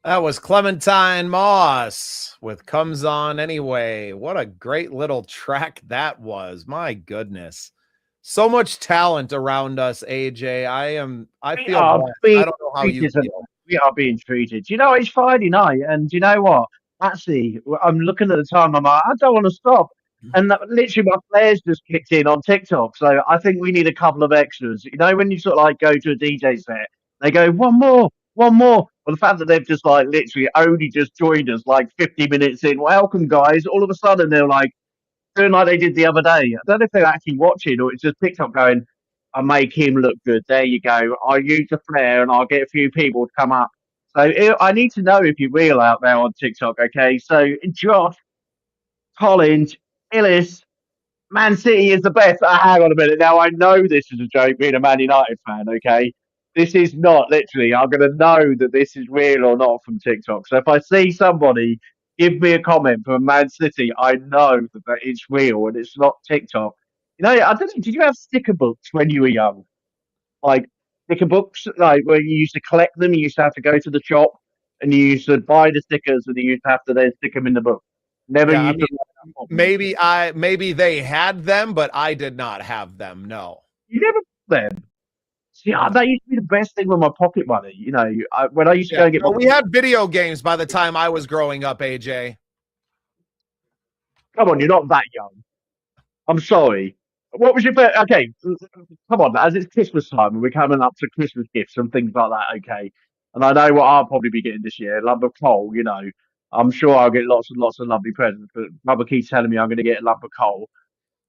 That was Clementine Moss with Comes On Anyway. What a great little track that was. My goodness. So much talent around us, AJ. I We feel are blessed. being I don't know how you treated. feel. We are being treated. You know, it's Friday night, and do you know what? Actually, I'm looking at the time. I'm like, I don't want to stop. And literally, my players just kicked in on TikTok. So I think we need a couple of extras. You know, when you sort of like go to a DJ set, they go, one more, one more. Well, the fact that they've just like literally only just joined us like 50 minutes in, welcome, guys. All of a sudden, they're like, doing like they did the other day. I don't know if they're actually watching or it's just TikTok going, I make him look good. There you go. I'll use the flare and I'll get a few people to come up. So I need to know if you're real out there on TikTok, okay? So Josh, Collins, Illis, Man City is the best. Hang on a minute. Now, I know this is a joke being a Man United fan, okay? This is not literally, I'm going to know that this is real or not from TikTok. So if I see somebody give me a comment from Man City, I know that it's real and it's not TikTok. You know, I don't know, did you have sticker books when you were young? Like sticker books, like where you used to collect them, you used to have to go to the shop and you used to buy the stickers and you used to have to then stick them in the book. Never Yeah, I used mean, to like that problem. maybe they had them, but I did not have them. No. You never them. See, No. that used to be the best thing with my pocket money. You know, when I used to Yeah. go and get No, my we had video games by the time I was growing up, AJ. come on, you're not that young. I'm sorry. What was your first? Okay, come on. As it's Christmas time and we're coming up to Christmas gifts and things like that. Okay, and I know what I'll probably be getting this year. A lump of coal. You know, I'm sure I'll get lots and lots of lovely presents. But Bubba keeps telling me I'm going to get a lump of coal.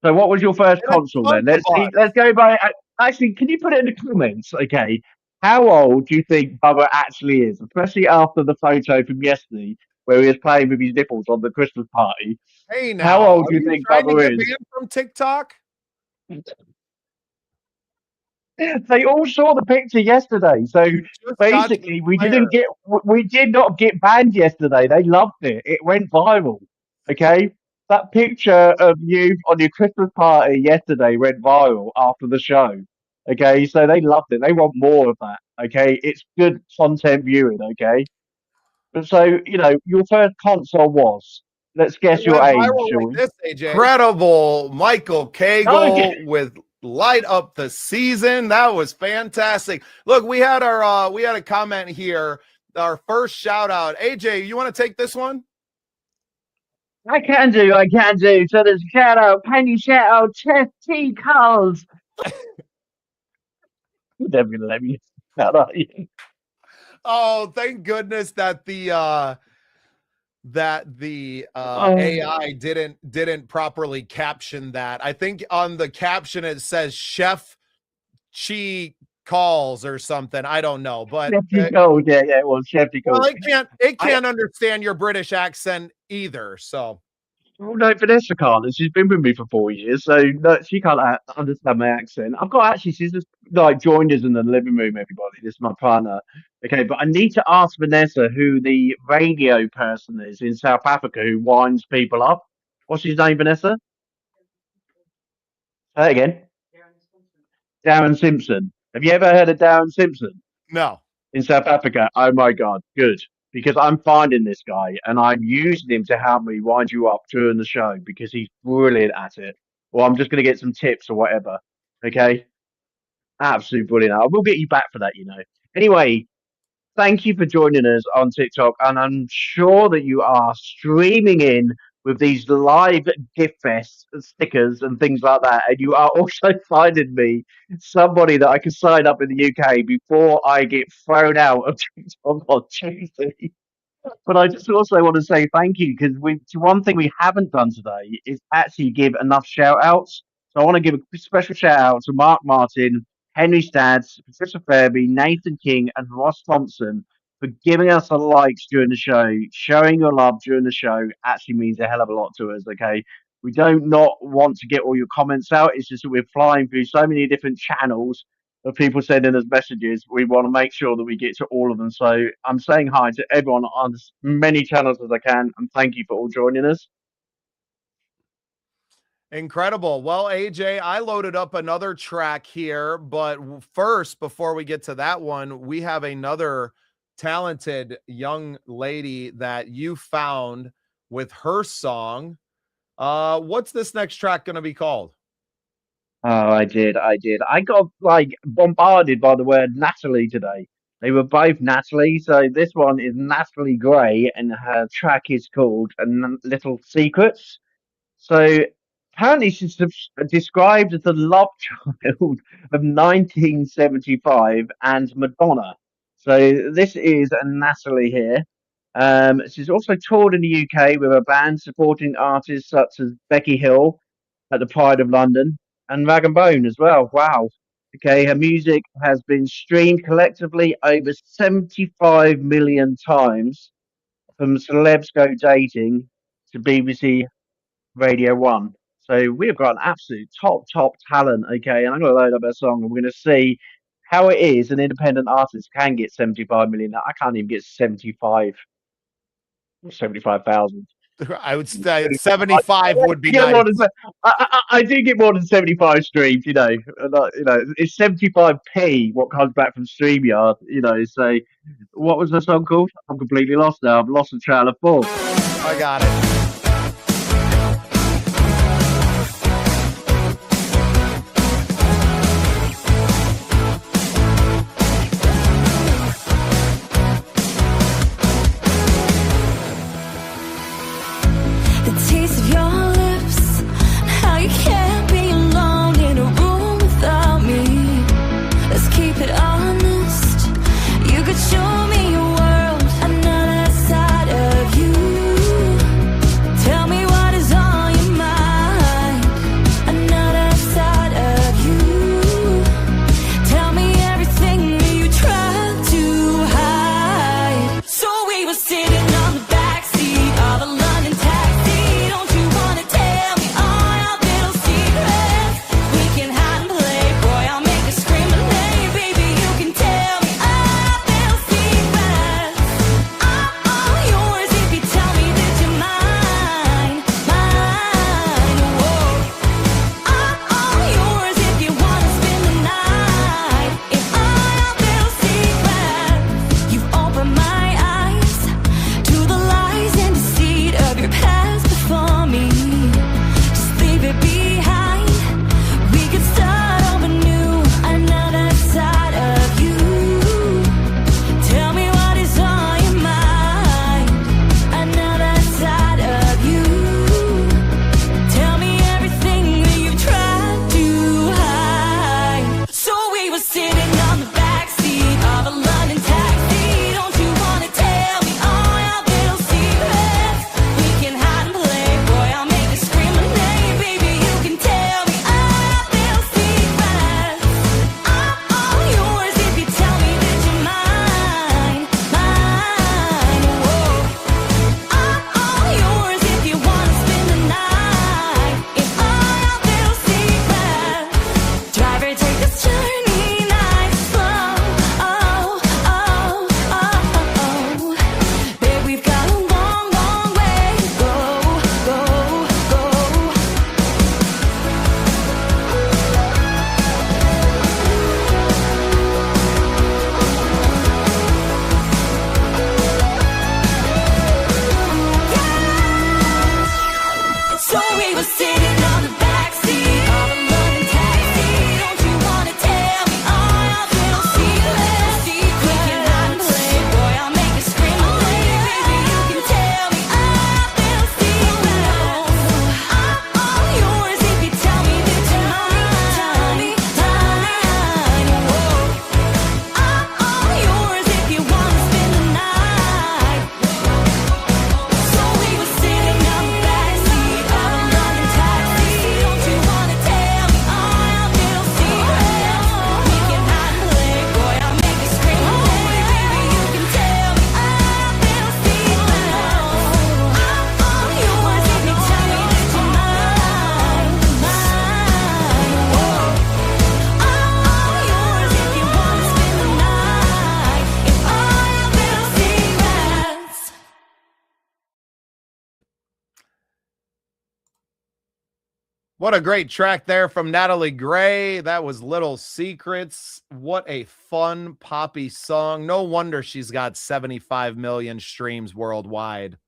So, what was your first And a console chunk then? of Let's see. us. Let's go by. Actually, can you put it in the comments? Okay, how old do you think Bubba actually is, especially after the photo from yesterday where he was playing with his nipples on the Christmas party? Hey How now, old are do you you think trying to get Bubba is? banned from TikTok? They all saw the picture yesterday. So You just got to basically, declare. we did not get banned yesterday. They loved it. It went viral. Okay. That picture of you on your Christmas party yesterday went viral after the show. Okay. So they loved it. They want more of that. Okay. It's good content viewing. Okay. But so, you know, your first console was, let's It guess your went age, viral shall like we? this, AJ. Incredible Michael Okay. Cagle with light up the season. That was fantastic. Look, we had a comment here. Our first shout out. AJ, you want to take this one? I can do, I can do. So there's a shout out. Can you shout out Chef T. Carls? You're never gonna let me shout out. Oh, thank goodness that the Oh, AI didn't properly caption that. I think on the caption it says Chef Chi calls or something. I don't know, but Chef T. Carls. Yeah, yeah, it was Chef T. well, Carls. it I can't understand your British accent either. So oh no, Vanessa can't. And she's been with me for 4 years, so no, she can't understand my accent. I've got actually, she's just like joined us in the living room. Everybody, this is my partner. Okay, but I need to ask Vanessa who the radio person is in South Africa who winds people up. What's his name, Vanessa? Say it again. Darren Simpson. Have you ever heard of Darren Simpson no. in South Africa? Oh my God, good. Because I'm finding this guy and I'm using him to help me wind you up during the show because he's brilliant at it. Or I'm just going to get some tips or whatever. Okay? Absolutely brilliant. I will get you back for that, you know. Anyway, thank you for joining us on TikTok. And I'm sure that you are streaming in with these live gift fests, stickers, and things like that. And you are also finding me somebody that I can sign up in the UK before I get thrown out of TikTok on Tuesday. But I just also want to say thank you because one thing we haven't done today is actually give enough shout outs. So I want to give a special shout out to Mark Martin, Henry Stads, Patricia Fairby, Nathan King, and Ross Thompson for giving us the likes during the show. Showing your love during the show actually means a hell of a lot to us, okay? We don't not want to get all your comments out. It's just that we're flying through so many different channels of people sending us messages. We want to make sure that we get to all of them. So I'm saying hi to everyone on as many channels as I can, and thank you for all joining us. Incredible. Well, AJ, I loaded up another track here, but first, before we get to that one, we have another talented young lady that you found with her song. What's this next track going to be called? Oh, I did. I got like bombarded by the word Natalie today. They were both Natalie. So this one is Natalie Gray, and her track is called Little Secrets. So apparently she's described as the love child of 1975 and Madonna. So this is Natalie here. She's also toured in the UK with a band supporting artists such as Becky Hill at the Pride of London and Rag and Bone as well. Wow. Okay, her music has been streamed collectively over 75 million times, from Celebs Go Dating to BBC Radio 1. So we've got an absolute top talent, okay? And I'm going to load up a song and we're going to see how it is an independent artist can get 75 million. I can't even get 75,000. I would say 75 would be nice. I do get more than 75 streams, you know. It's 75p what comes back from StreamYard, you know. So what was the song called? I'm completely lost now. I've lost the trail of thought. I got it. Show me your world, another side of you. What a great track there from Natalie Gray. That was Little Secrets. What a fun poppy song. No wonder she's got 75 million streams worldwide.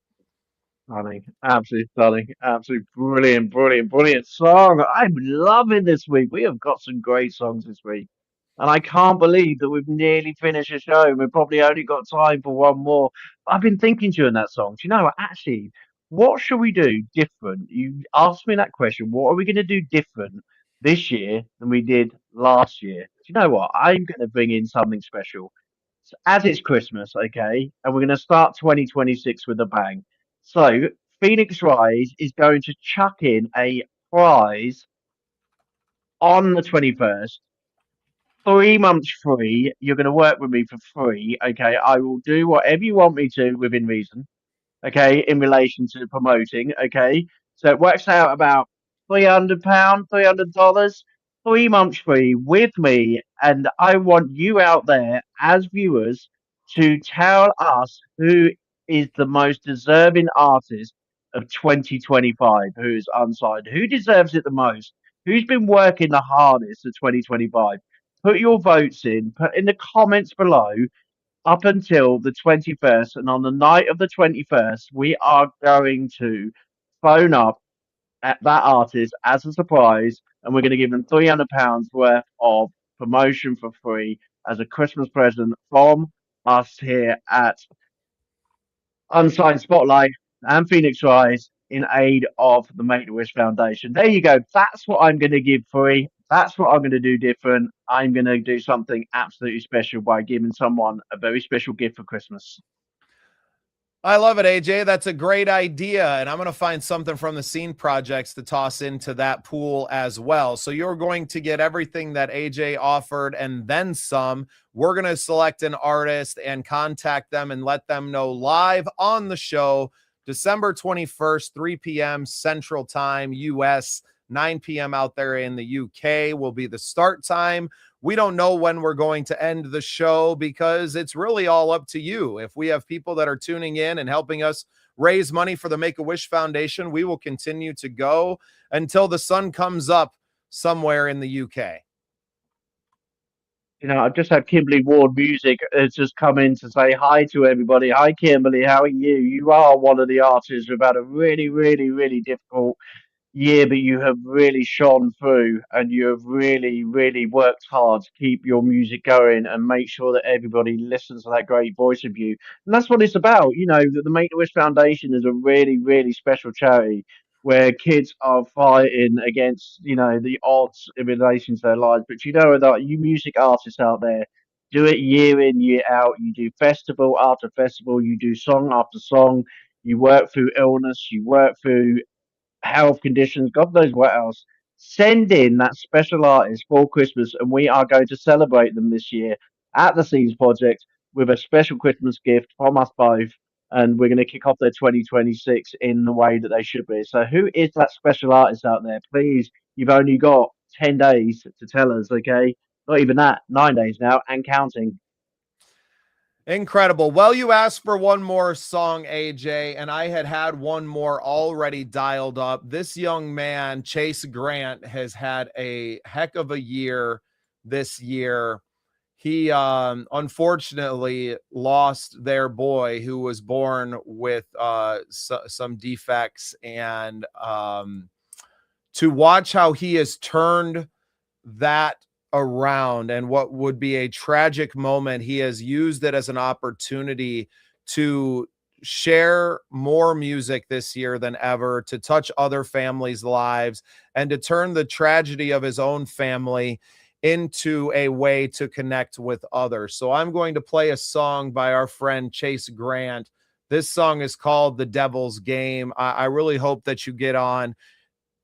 Stunning, absolutely stunning, absolutely brilliant song. I'm loving this week. We have got some great songs this week, and I can't believe that we've nearly finished the show. And we've probably only got time for one more. I've been thinking during that song. Do you know what? Actually, what should we do different? You asked me that question. What are we going to do different this year than we did last year? Do you know what? I'm going to bring in something special as it's Christmas, okay, and we're going to start 2026 with a bang. So, Phoenix Rise is going to chuck in a prize on the 21st. 3 months free. You're going to work with me for free, okay? I will do whatever you want me to within reason, okay, in relation to promoting, okay? So it works out about £300, $300, 3 months free with me. And I want you out there as viewers to tell us who is the most deserving artist of 2025, who's unsigned, who deserves it the most, who's been working the hardest of 2025. Put your votes in, put in the comments below up until the 21st. And on the night of the 21st, we are going to phone up at that artist as a surprise, and we're going to give them £300 worth of promotion for free as a Christmas present from us here at Unsigned Spotlight and Phoenix Rise in aid of the Make-A-Wish Foundation. There you go. That's what I'm going to give free. That's what I'm going to do different. I'm going to do something absolutely special by giving someone a very special gift for Christmas. I love it, AJ. That's a great idea. And I'm going to find something from the scene projects to toss into that pool as well. So you're going to get everything that AJ offered and then some. We're going to select an artist and contact them and let them know live on the show, December 21st, 3 p.m. Central Time, US, 9 p.m. out there in the UK will be the start time. We don't know when we're going to end the show because it's really all up to you. If we have people that are tuning in and helping us raise money for the Make-A-Wish Foundation, we will continue to go until the sun comes up somewhere in the UK. You know, I've just had Kimberly Ward Music has just come in to say hi to everybody. Hi, Kimberly. How are you? You are one of the artists who've had a really difficult year, but you have really shone through and you have really worked hard to keep your music going and make sure that everybody listens to that great voice of you. And that's what it's about. You know, that the Make-A-Wish Foundation is a really special charity where kids are fighting against, you know, the odds in relation to their lives. But you know that you music artists out there do it year in, year out. You do festival after festival, you do song after song, you work through illness, you work through health conditions, God knows what else. Send in that special artist for Christmas, and we are going to celebrate them this year at the Scenes Project with a special Christmas gift from us both. And we're going to kick off their 2026 in the way that they should be. So, who is that special artist out there? Please, you've only got 10 days to tell us, okay? Not even that, 9 days now and counting. Incredible. Well, you asked for one more song, AJ, and I had one more already dialed up. This young man, Chase Grant, has had a heck of a year this year. He unfortunately lost their boy who was born with some defects, and to watch how he has turned that around and what would be a tragic moment, he has used it as an opportunity to share more music this year than ever, to touch other families' lives, and to turn the tragedy of his own family into a way to connect with others. So I'm going to play a song by our friend Chase Grant. This song is called The Devil's Game. I really hope that you get on.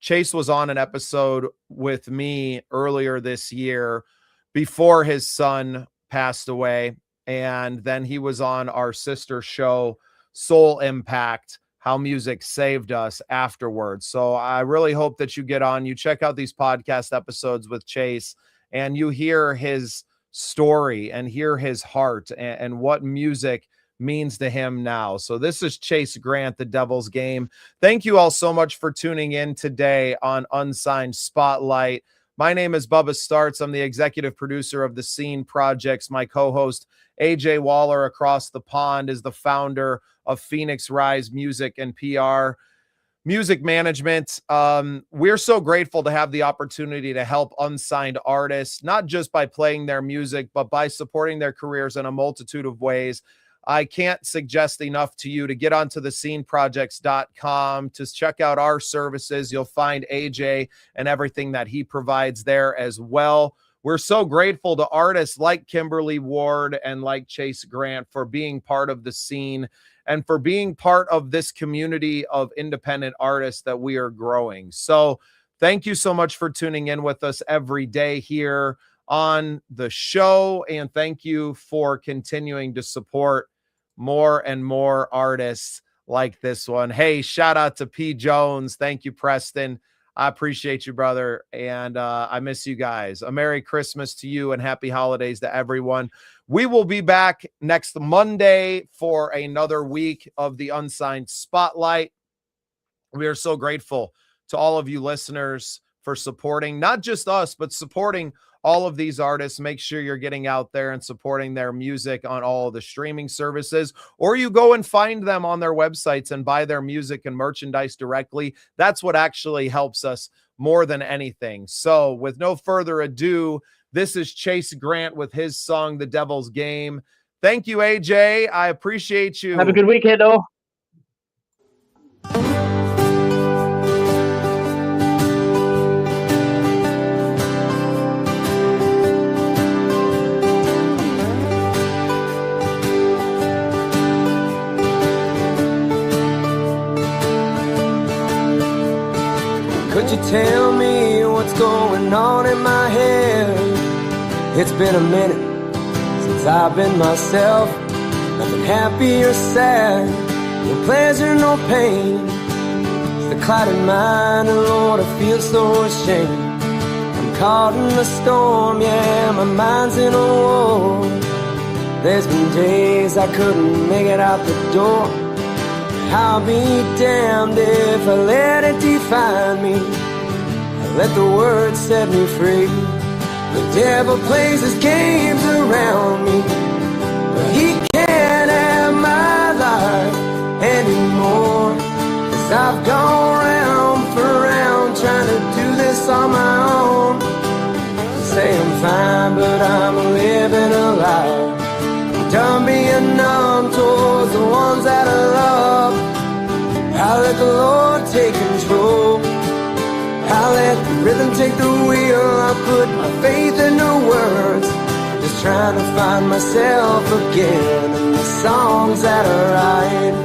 Chase was on an episode with me earlier this year before his son passed away. And then he was on our sister show, Soul Impact, How Music Saved Us, afterwards. So I really hope that you get on, you check out these podcast episodes with Chase, and you hear his story and hear his heart and what music means to him now. So this is Chase Grant, The Devil's Game. Thank you all so much for tuning in today on Unsigned Spotlight. My name is Bubba Startz. I'm the executive producer of the Scene Projects. My co-host, AJ Waller, across the pond, is the founder of Phoenix Rise Music and PR Music Management. We're so grateful to have the opportunity to help unsigned artists, not just by playing their music, but by supporting their careers in a multitude of ways. I can't suggest enough to you to get onto the sceneprojects.com to check out our services. You'll find AJ and everything that he provides there as well. We're so grateful to artists like Kimberly Ward and like Chase Grant for being part of the scene and for being part of this community of independent artists that we are growing. So thank you so much for tuning in with us every day here on the show. And thank you for continuing to support more and more artists like this one. Hey, shout out to P. Jones. Thank you, Preston. I appreciate you, brother. And I miss you guys. A Merry Christmas to you and happy holidays to everyone. We will be back next Monday for another week of the Unsigned Spotlight. We are so grateful to all of you listeners for supporting not just us, but supporting all of these artists. Make sure you're getting out there and supporting their music on all of the streaming services, or you go and find them on their websites and buy their music and merchandise directly. That's what actually helps us more than anything. So with no further ado, this is Chase Grant with his song, The Devil's Game. Thank you, AJ. I appreciate you. Have a good weekend, all. Could you tell me what's going on in my head? It's been a minute since I've been myself. Nothing happy or sad, no pleasure, no pain. It's the clouded mind, and Lord, I feel so ashamed. I'm caught in the storm, yeah, my mind's in a war. There's been days I couldn't make it out the door. I'll be damned if I let it define me. I let the word set me free. The devil plays his games around me, but he can't have my life anymore. 'Cause I've gone round for round trying to do this on my own. They say I'm fine, but I'm living a lie. I'm done being numb towards the ones that I love. I let the Lord take control. I let the rhythm take the wheel. I put my faith into words, just trying to find myself again in the songs that I write.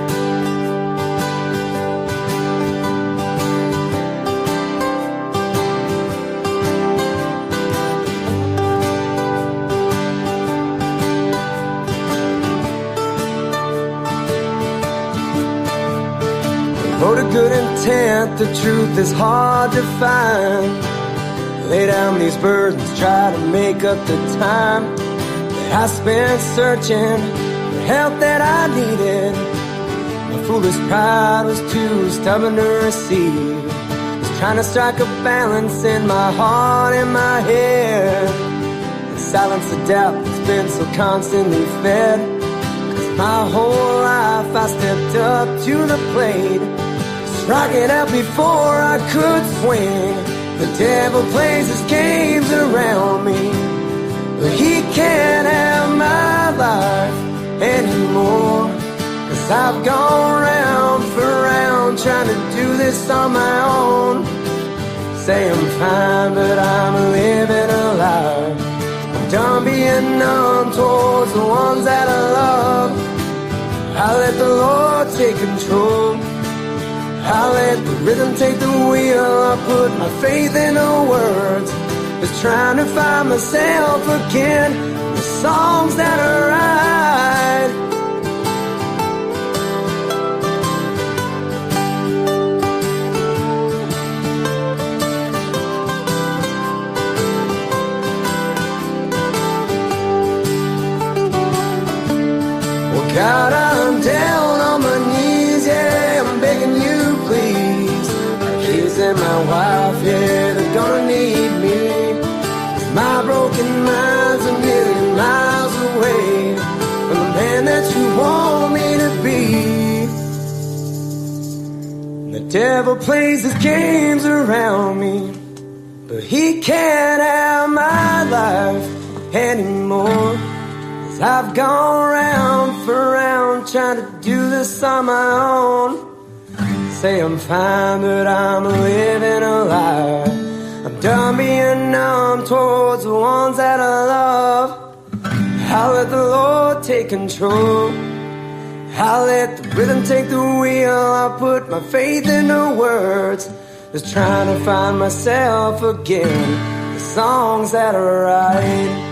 For the good intent, the truth is hard to find. Lay down these burdens, try to make up the time that I spent searching for help that I needed. My foolish pride was too stubborn to receive. Was trying to strike a balance in my heart and my head, and silence the doubt that's been so constantly fed. 'Cause my whole life I stepped up to the plate, rocking out before I could swing. The devil plays his games around me, but he can't have my life anymore. 'Cause I've gone round for round trying to do this on my own. Say I'm fine, but I'm living a lie. I'm done being numb towards the ones that I love. I let the Lord take control. I let the rhythm take the wheel. I put my faith into words, just trying to find myself again. The songs that I write. Well, God, wife, yeah, they're gonna need me. My broken mind's a million miles away from the man that you want me to be. The devil plays his games around me, but he can't have my life anymore. 'Cause I've gone round for round trying to do this on my own. Say I'm fine, but I'm living a lie. I'm done being numb towards the ones that I love. I'll let the Lord take control. I'll let the rhythm take the wheel. I'll put my faith into words, just trying to find myself again. The songs that I write.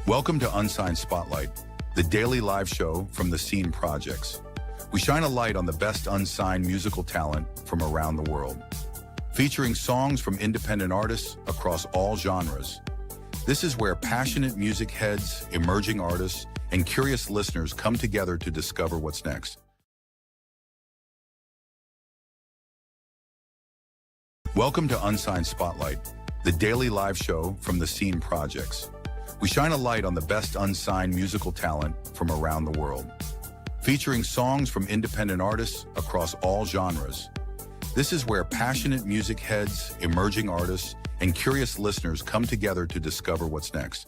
Welcome to Unsigned Spotlight, the daily live show from the Scene Projects. We shine a light on the best unsigned musical talent from around the world, featuring songs from independent artists across all genres. This is where passionate music heads, emerging artists, and curious listeners come together to discover what's next. Welcome to Unsigned Spotlight, the daily live show from the Scene Projects. We shine a light on the best unsigned musical talent from around the world, featuring songs from independent artists across all genres. This is where passionate music heads, emerging artists, and curious listeners come together to discover what's next.